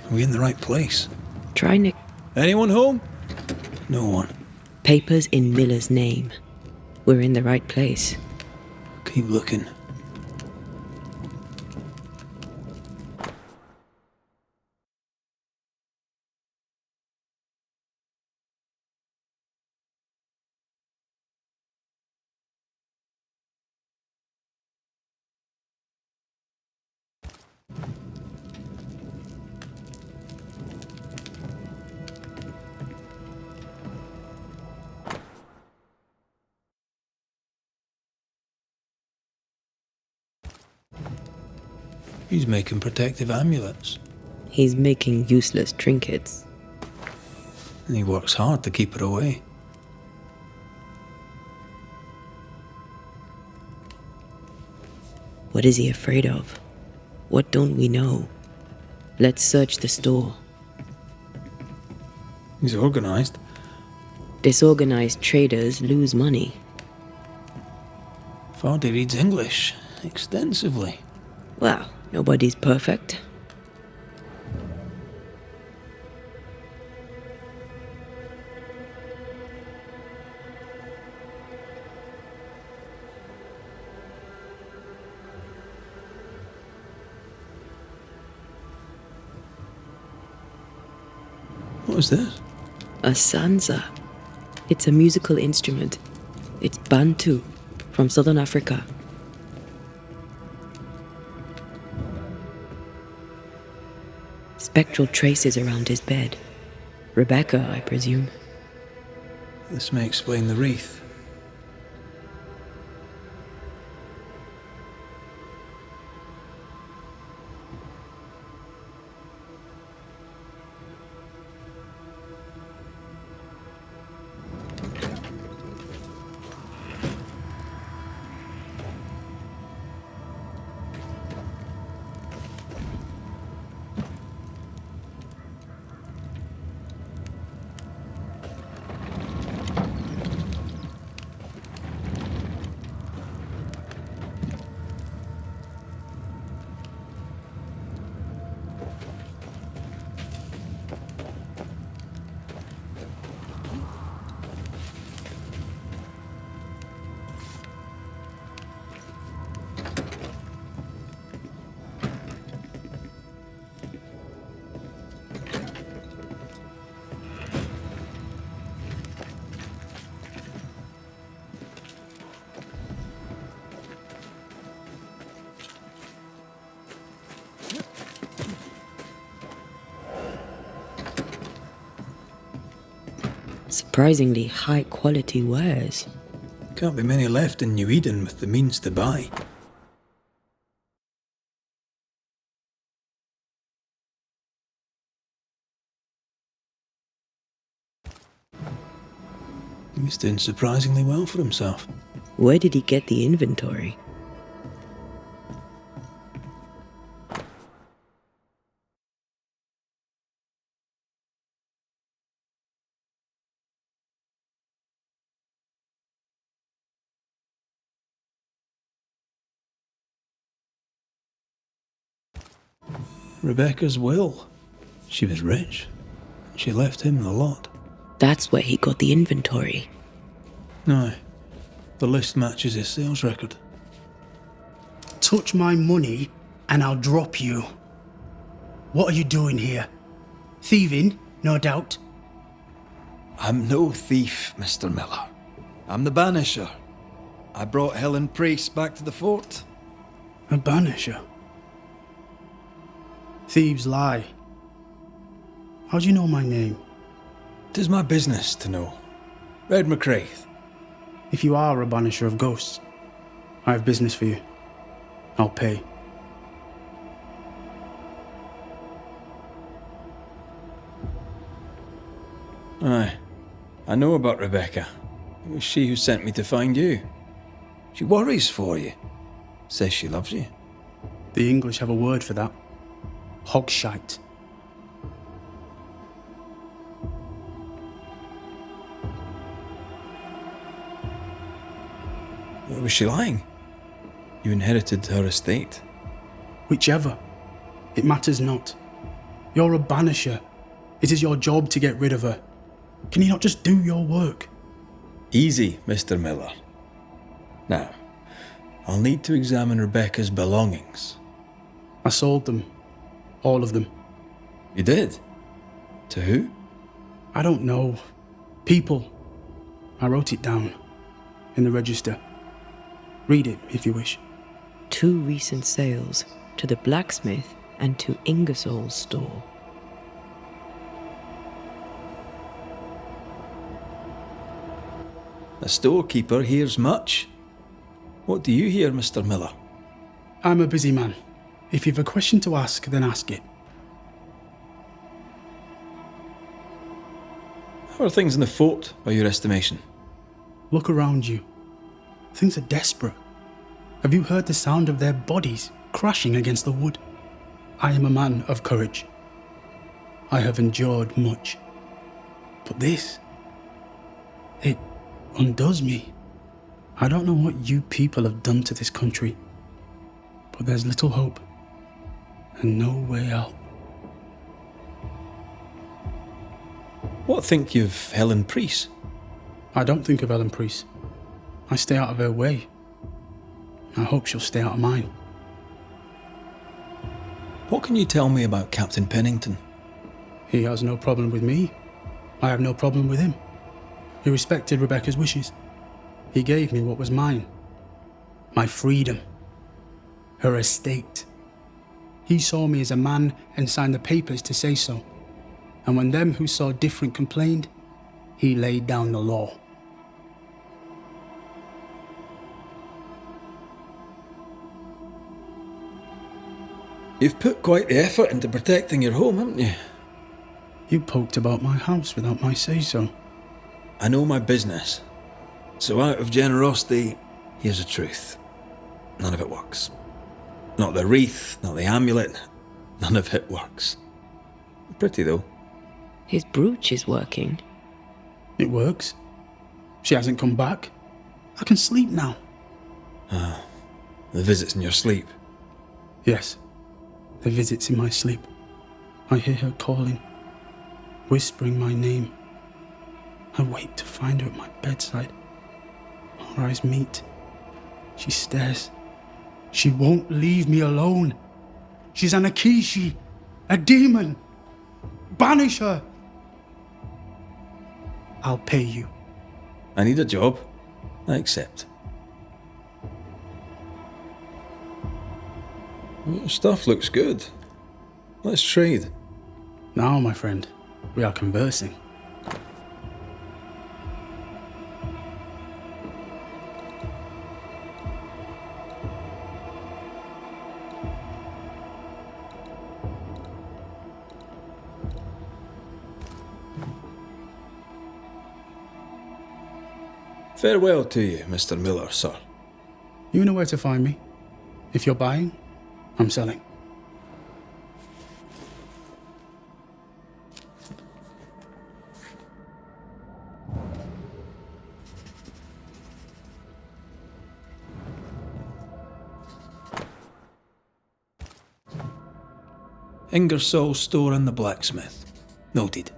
Are we in the right place? Try Nick. Anyone home? No one. Papers in Miller's name. We're in the right place. Keep looking. He's making protective amulets. He's making useless trinkets. And he works hard to keep her away. What is he afraid of? What don't we know? Let's search the store. He's organized. Disorganized traders lose money. Vardy reads English extensively. Well, nobody's perfect. What is this? A sansa. It's a musical instrument. It's Bantu, from southern Africa. Spectral traces around his bed. Rebecca, I presume. This may explain the wreath. Surprisingly high quality wares. Can't be many left in New Eden with the means to buy. He's doing surprisingly well for himself. Where did he get the inventory? Rebecca's will. She was rich. She left him the lot. That's where he got the inventory. No, the list matches his sales record. Touch my money and I'll drop you. What are you doing here? Thieving, no doubt. I'm no thief, Mr. Miller. I'm the Banisher. I brought Helen Priest back to the fort. A Banisher? Thieves lie. How do you know my name? 'Tis my business to know. Red McCraith. If you are a Banisher of ghosts, I have business for you. I'll pay. Aye, I know about Rebecca. It was she who sent me to find you. She worries for you. Says she loves you. The English have a word for that. Hogshite. Was she lying? You inherited her estate. Whichever. It matters not. You're a Banisher. It is your job to get rid of her. Can you not just do your work? Easy, Mr. Miller. Now, I'll need to examine Rebecca's belongings. I sold them. All of them. You did? To who? I don't know. People. I wrote it down. In the register. Read it, if you wish. 2 recent sales, to the blacksmith and to Ingersoll's store. The storekeeper hears much. What do you hear, Mr. Miller? I'm a busy man. If you've a question to ask, then ask it. How are things in the fort, by your estimation? Look around you. Things are desperate. Have you heard the sound of their bodies crashing against the wood? I am a man of courage. I have endured much. But this, it undoes me. I don't know what you people have done to this country, but there's little hope and no way out. What think you of Helen Priest? I don't think of Helen Priest. I stay out of her way. I hope she'll stay out of mine. What can you tell me about Captain Pennington? He has no problem with me. I have no problem with him. He respected Rebecca's wishes. He gave me what was mine. My freedom. Her estate. He saw me as a man and signed the papers to say so. And when them who saw different complained, he laid down the law. You've put quite the effort into protecting your home, haven't you? You poked about my house without my say-so. I know my business. So out of generosity, here's the truth. None of it works. Not the wreath, not the amulet, none of it works. Pretty though. His brooch is working. It works. She hasn't come back. I can sleep now. Ah, the visits in your sleep. Yes, the visits in my sleep. I hear her calling, whispering my name. I wait to find her at my bedside. Our eyes meet. She stares. She won't leave me alone. She's an Akishi, a demon. Banish her. I'll pay you. I need a job. I accept. Your stuff looks good. Let's trade. Now, my friend, we are conversing. Farewell to you, Mr. Miller, sir. You know where to find me. If you're buying, I'm selling. Ingersoll's store and the blacksmith. Noted.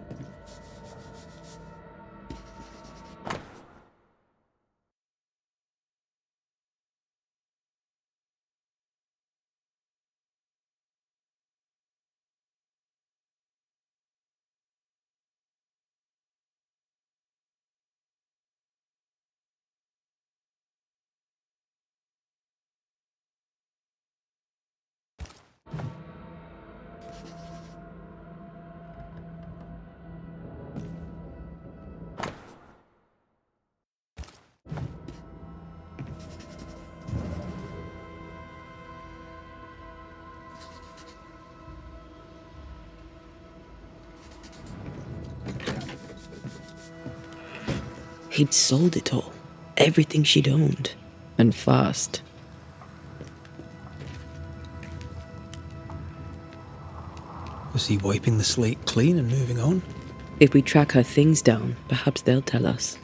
He'd sold it all. Everything she'd owned. And fast. Was he wiping the slate clean and moving on? If we track her things down, perhaps they'll tell us.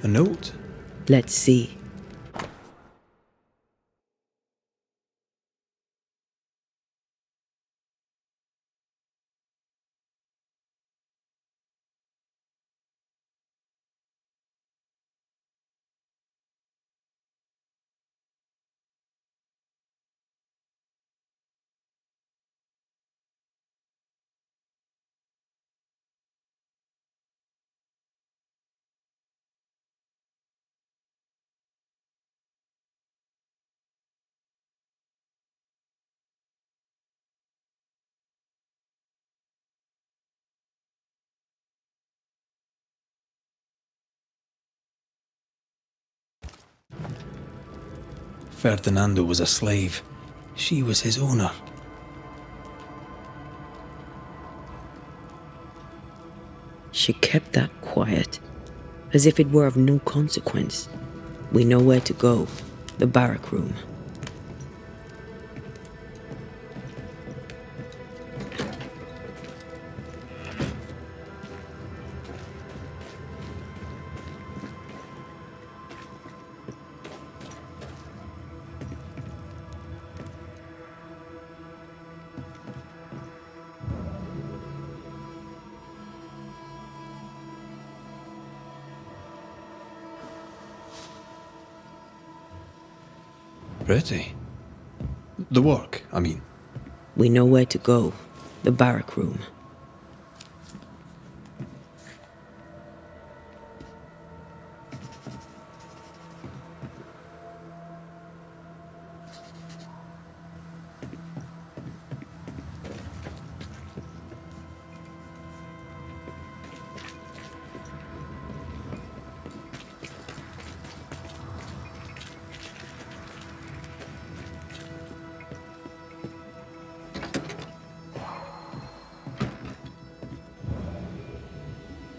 A note? Let's see. Ferdinando was a slave. She was his owner. She kept that quiet, as if it were of no consequence. We know where to go. The barrack room. Pretty. The work, I mean. We know where to go. The barrack room.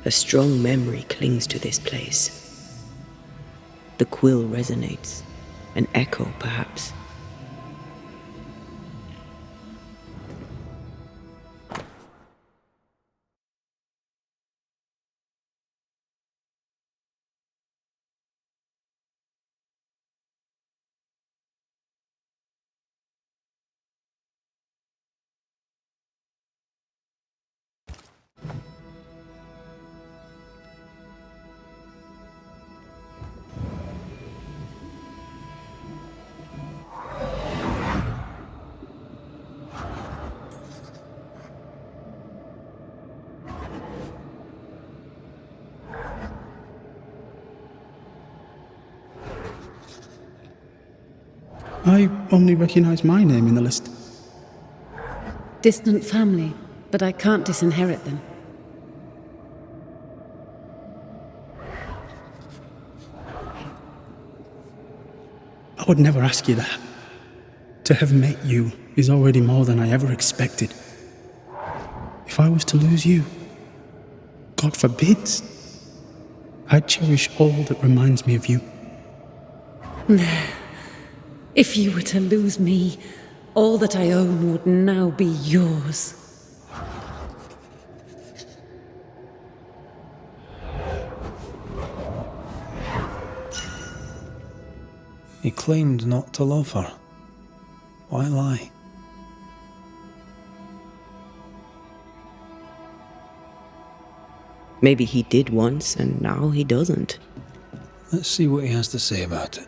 A strong memory clings to this place. The quill resonates. An echo, perhaps. I only recognize my name in the list. Distant family, but I can't disinherit them. I would never ask you that. To have met you is already more than I ever expected. If I was to lose you, God forbids, I'd cherish all that reminds me of you. If you were to lose me, all that I own would now be yours. He claimed not to love her. Why lie? Maybe he did once, and now he doesn't. Let's see what he has to say about it.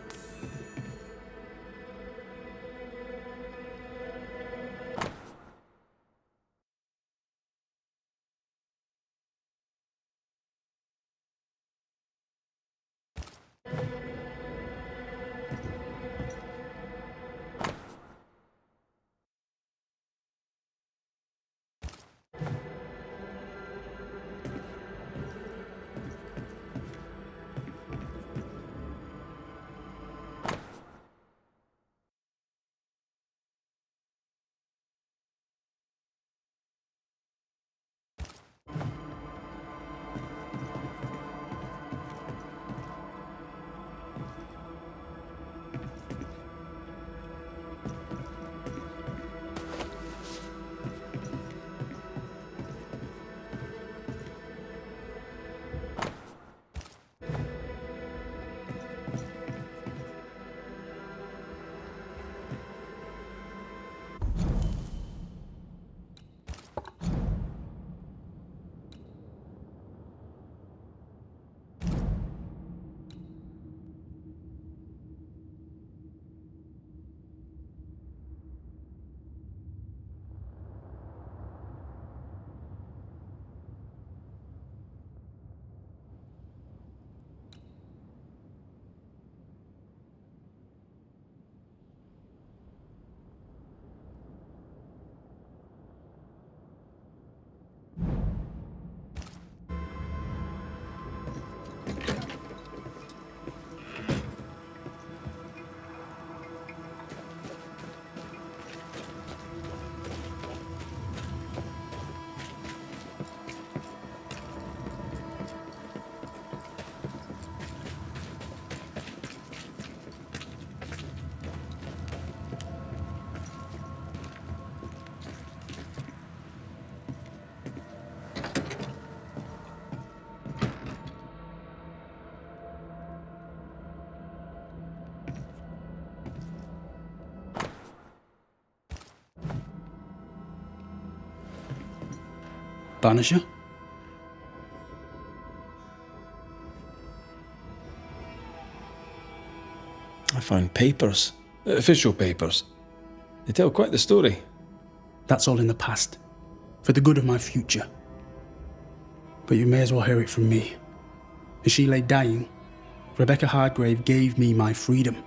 Banisher? I found papers. Official papers. They tell quite the story. That's all in the past, for the good of my future. But you may as well hear it from me. As she lay dying, Rebecca Hardgrave gave me my freedom.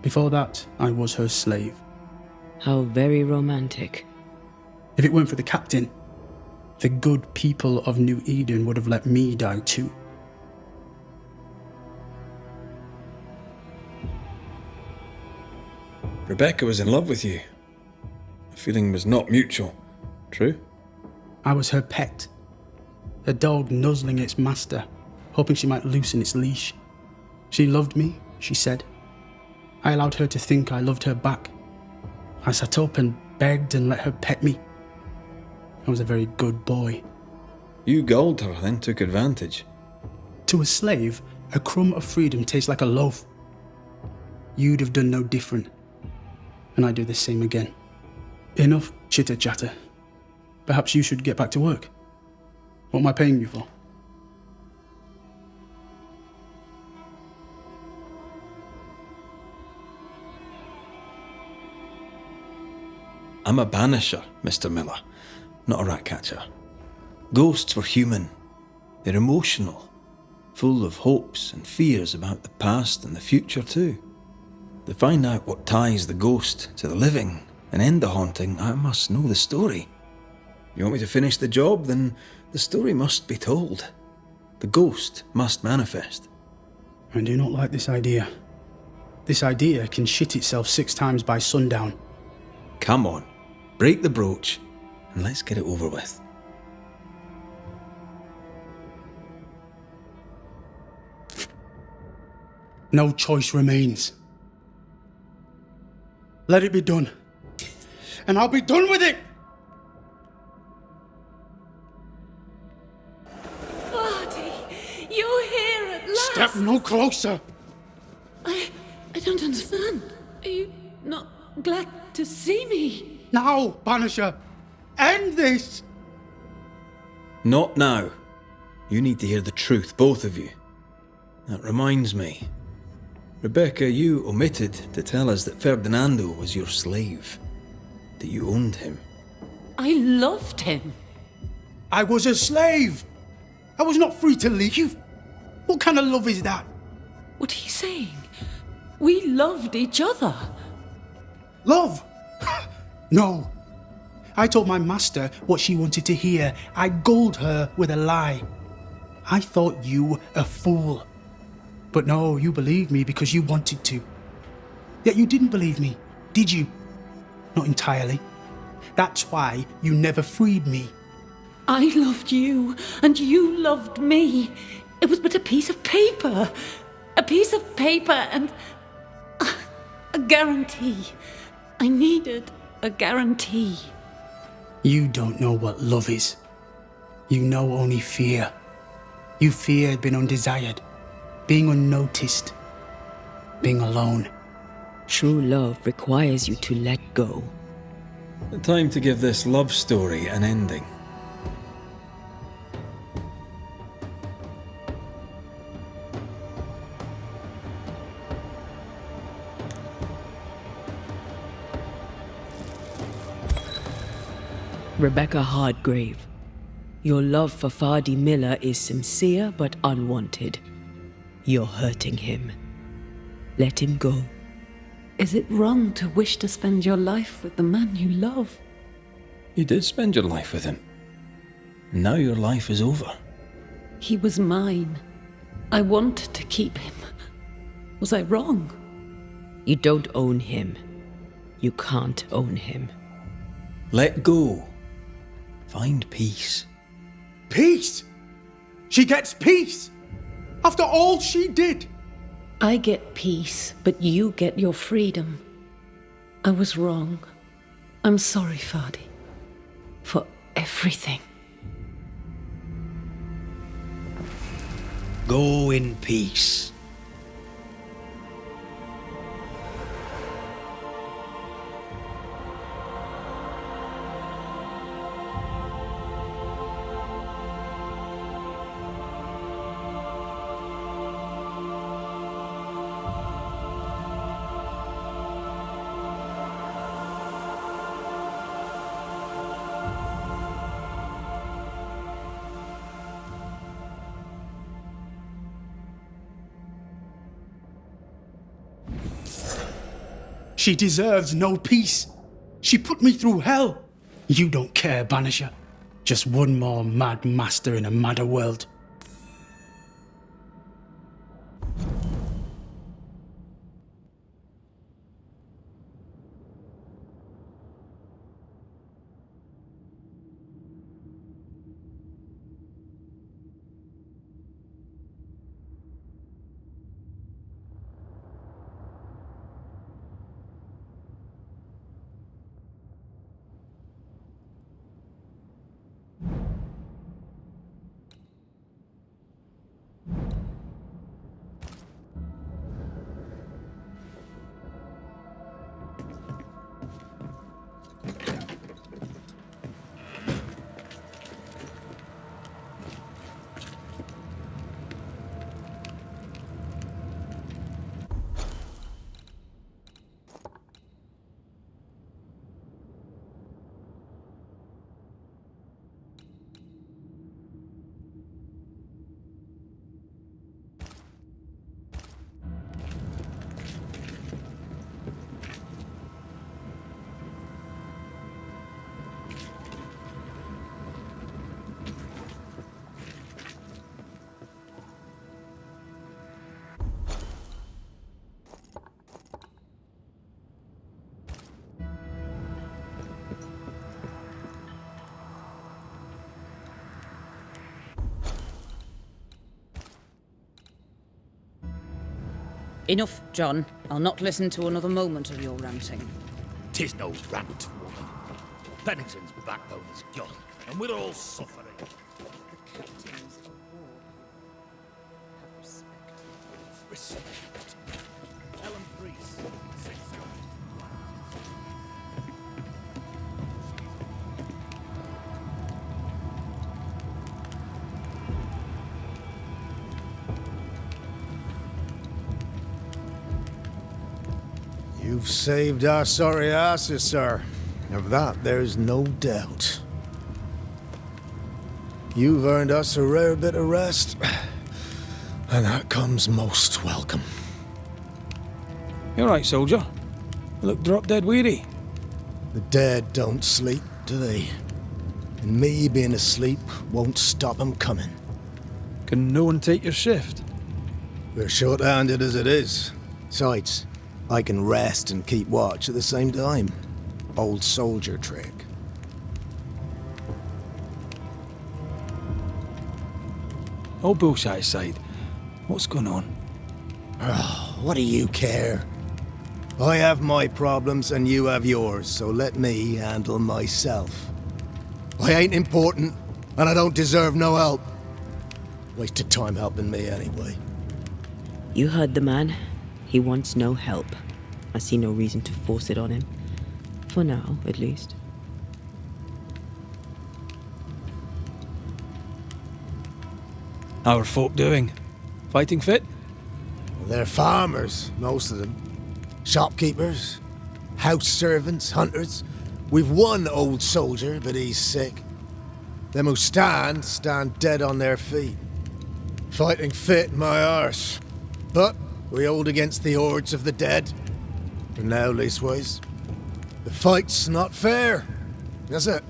Before that, I was her slave. How very romantic. If it weren't for the captain, the good people of New Eden would have let me die too. Rebecca was in love with you. The feeling was not mutual. True? I was her pet. A dog nuzzling its master, hoping she might loosen its leash. She loved me, she said. I allowed her to think I loved her back. I sat up and begged and let her pet me. I was a very good boy. You gulled her, then took advantage. To a slave, a crumb of freedom tastes like a loaf. You'd have done no different, and I'd do the same again. Enough chitter-chatter. Perhaps you should get back to work. What am I paying you for? I'm a banisher, Mr. Miller, not a rat catcher. Ghosts were human. They're emotional, full of hopes and fears about the past and the future too. To find out what ties the ghost to the living and end the haunting, I must know the story. You want me to finish the job? Then the story must be told. The ghost must manifest. I do not like this idea. This idea can shit itself 6 times by sundown. Come on, break the brooch and let's get it over with. No choice remains. Let it be done. And I'll be done with it! Vardy, you're here at last! Step no closer! I don't understand. Are you not glad to see me? Now, Banisher! End this! Not now. You need to hear the truth, both of you. That reminds me. Rebecca, you omitted to tell us that Ferdinando was your slave. That you owned him. I loved him. I was a slave! I was not free to leave! What kind of love is that? What are you saying? We loved each other. Love? No. I told my master what she wanted to hear. I gulled her with a lie. I thought you a fool. But no, you believed me because you wanted to. Yet you didn't believe me, did you? Not entirely. That's why you never freed me. I loved you, and you loved me. It was but a piece of paper. A piece of paper and a guarantee. I needed a guarantee. You don't know what love is. You know only fear. You feared being undesired, being unnoticed, being alone. True love requires you to let go. Time to give this love story an ending. Rebecca Hardgrave, your love for Vardy Miller is sincere but unwanted. You're hurting him. Let him go. Is it wrong to wish to spend your life with the man you love? You did spend your life with him. Now your life is over. He was mine. I wanted to keep him. Was I wrong? You don't own him. You can't own him. Let go. Find peace. Peace? She gets peace? After all she did? I get peace, but you get your freedom. I was wrong. I'm sorry, Vardy. For everything. Go in peace. She deserves no peace. She put me through hell. You don't care, Banisher. Just one more mad master in a madder world. Enough, John. I'll not listen to another moment of your ranting. 'Tis no rant, woman. Pennington's backbone is gone, and we're all suffering. The captains of war have respect. Respect. Helen Priest, 600. You've saved our sorry asses, sir. Of that, there's no doubt. You've earned us a rare bit of rest, and that comes most welcome. You all right, soldier? You look drop dead weary. The dead don't sleep, do they? And me being asleep won't stop 'em coming. Can no one take your shift? We're short-handed as it is. Besides, I can rest and keep watch at the same time. Old soldier trick. All bullshit aside, what's going on? Oh, what do you care? I have my problems and you have yours, so let me handle myself. I ain't important, and I don't deserve no help. Wasted time helping me anyway. You heard the man. He wants no help. I see no reason to force it on him. For now, at least. How are folk doing? Fighting fit? They're farmers, most of them. Shopkeepers, house servants, hunters. We've one old soldier, but he's sick. Them who stand dead on their feet. Fighting fit, my arse. But we hold against the hordes of the dead. For now, leastways. The fight's not fair. That's it.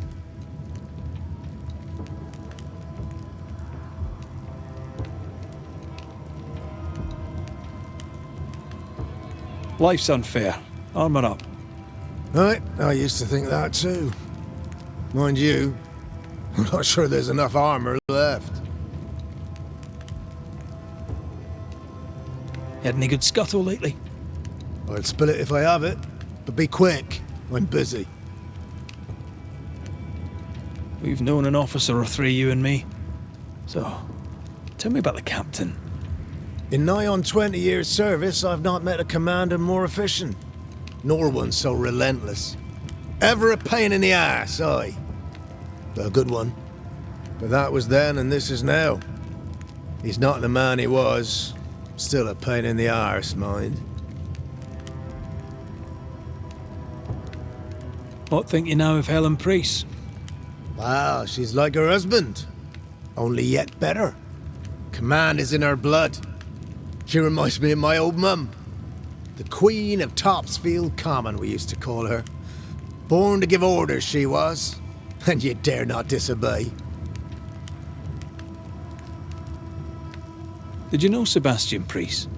Life's unfair. Armour up. Right, I used to think that too. Mind you, I'm not sure there's enough armor left. Had any good scuttle lately? I'll spill it if I have it, but be quick. I'm busy. We've known an officer or three, you and me. So, tell me about the captain. In nigh on 20 years' service, I've not met a commander more efficient, nor one so relentless. Ever a pain in the ass, aye. A good one. But that was then and this is now. He's not the man he was. Still a pain in the arse, mind. What think you now of Helen Priest? Well, she's like her husband. Only yet better. Command is in her blood. She reminds me of my old mum. The Queen of Topsfield Common, we used to call her. Born to give orders, she was. And you dare not disobey. Did you know Sebastian Priest?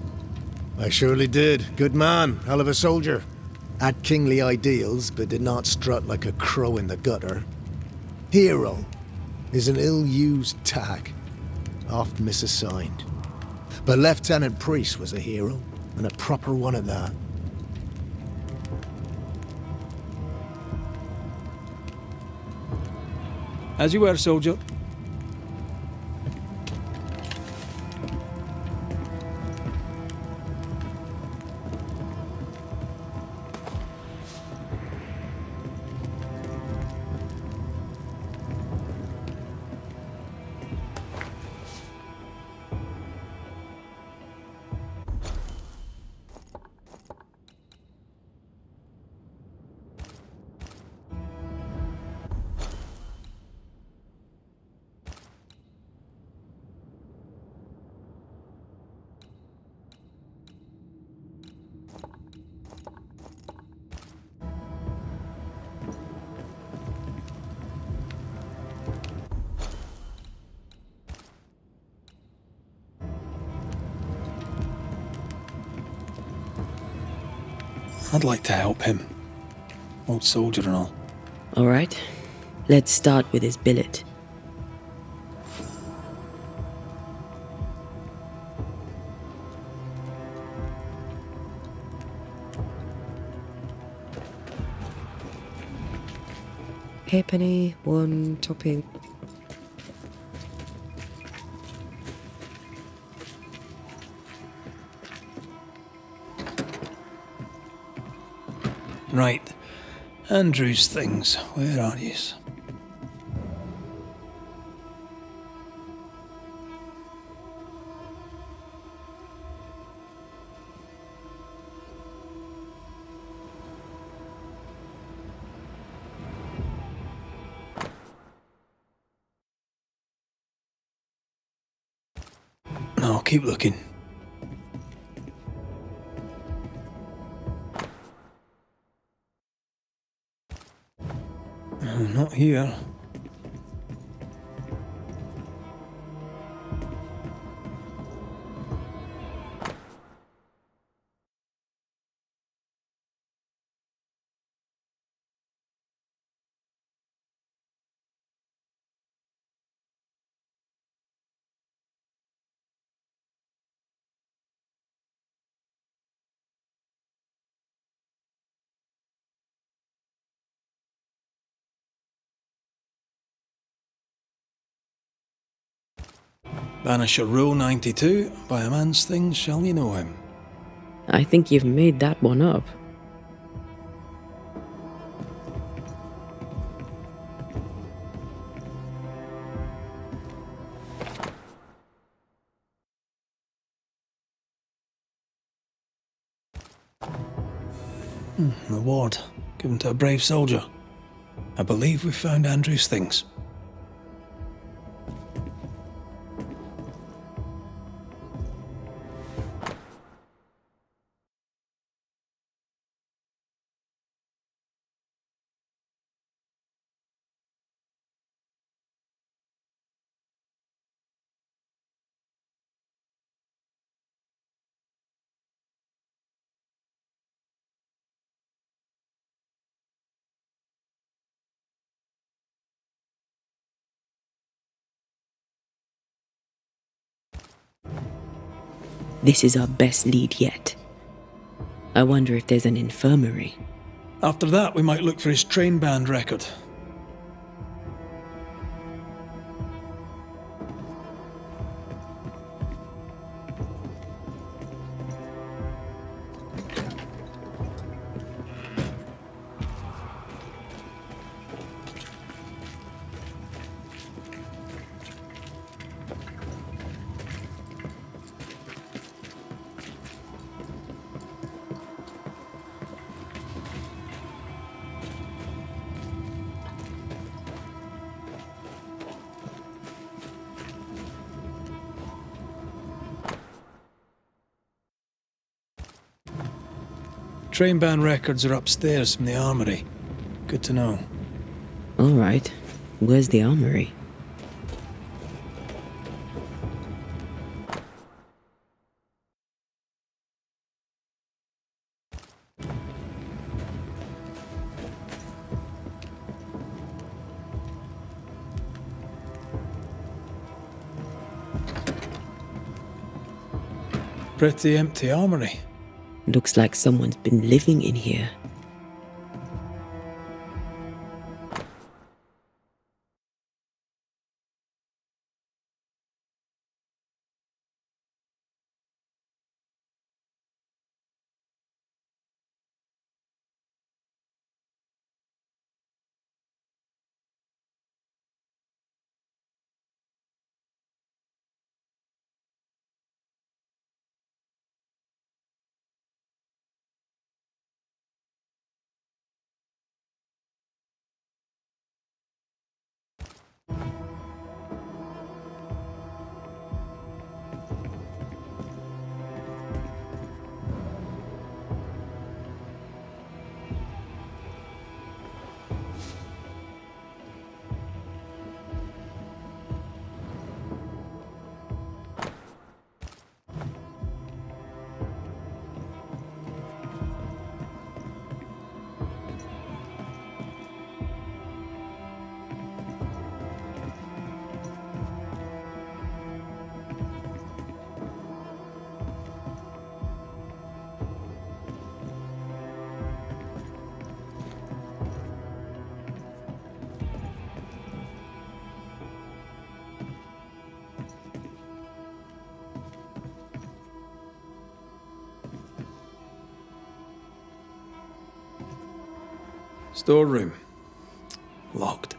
I surely did. Good man, hell of a soldier. Had kingly ideals, but did not strut like a crow in the gutter. Hero is an ill-used tag, oft misassigned. But Lieutenant Priest was a hero, and a proper one at that. As you were, soldier. I'd like to help him. Old soldier and all. All right. Let's start with his billet. Halfpenny, one topping. Right. Andrew's things. Where are yous? No, keep looking. No, not here. Banisher Rule 92. By a man's things shall ye know him. I think you've made that one up. Reward. Given to a brave soldier. I believe we've found Andrew's things. This is our best lead yet. I wonder if there's an infirmary. After that, we might look for his train band record. Train band records are upstairs from the armory. Good to know. All right. Where's the armory? Pretty empty armory. Looks like someone's been living in here. Storeroom. Locked.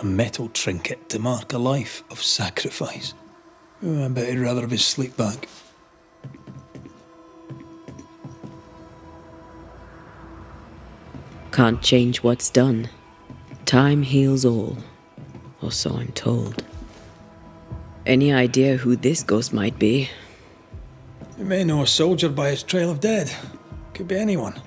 A metal trinket to mark a life of sacrifice. Oh, I bet he'd rather have his sleep back. Can't change what's done. Time heals all, or so I'm told. Any idea who this ghost might be? You may know a soldier by his trail of dead. Could be anyone.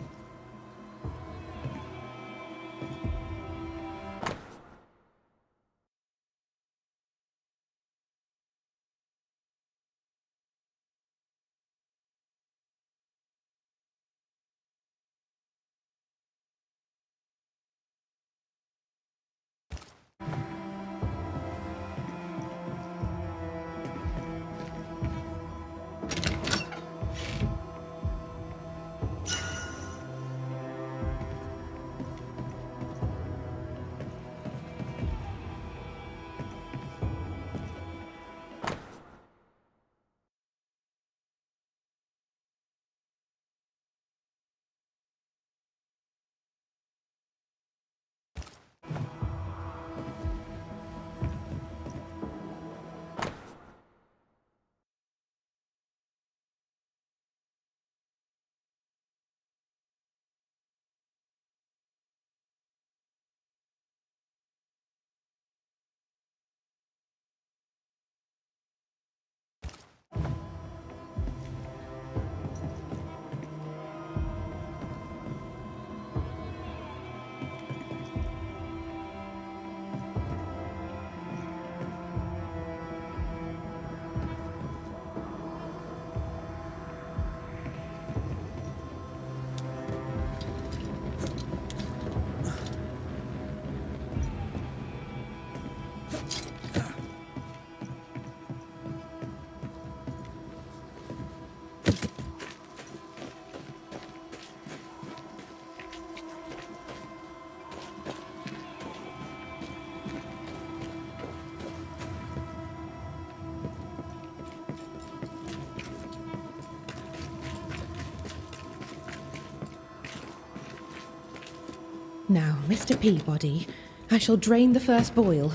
Now, Mr. Peabody, I shall drain the first boil.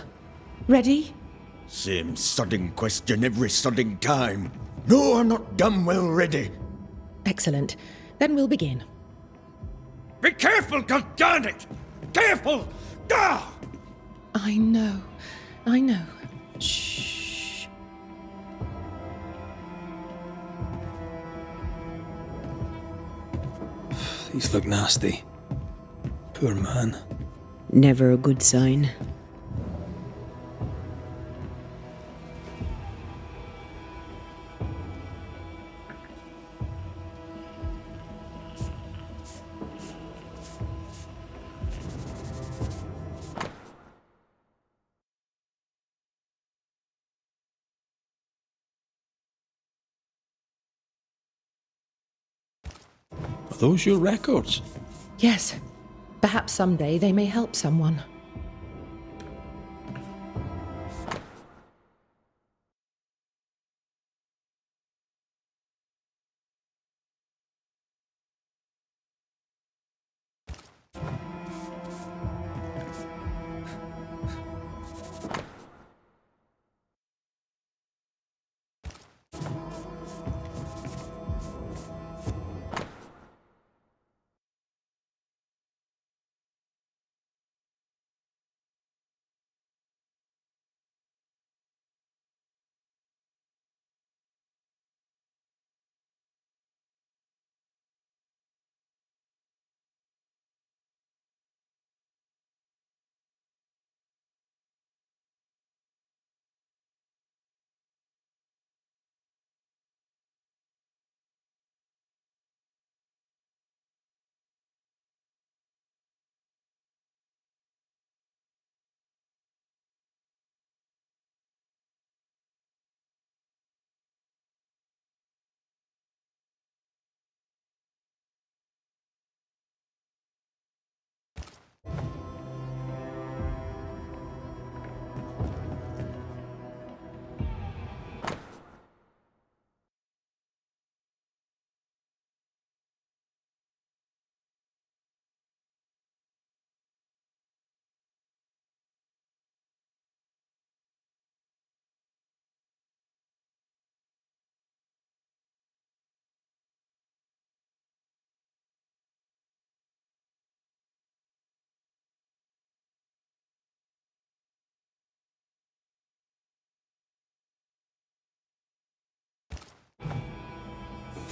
Ready? Same sodding question every sodding time. No, I'm not damn well ready. Excellent. Then we'll begin. Be careful, goddammit! Careful! Ah! I know. Shh. These look nasty. Poor man. Never a good sign. Are those your records? Yes. Perhaps someday they may help someone.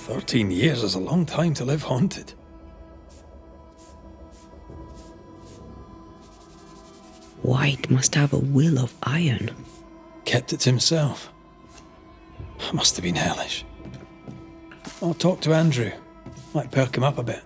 13 years is a long time to live haunted. White must have a will of iron. Kept it to himself. Must have been hellish. I'll talk to Andrew. Might perk him up a bit.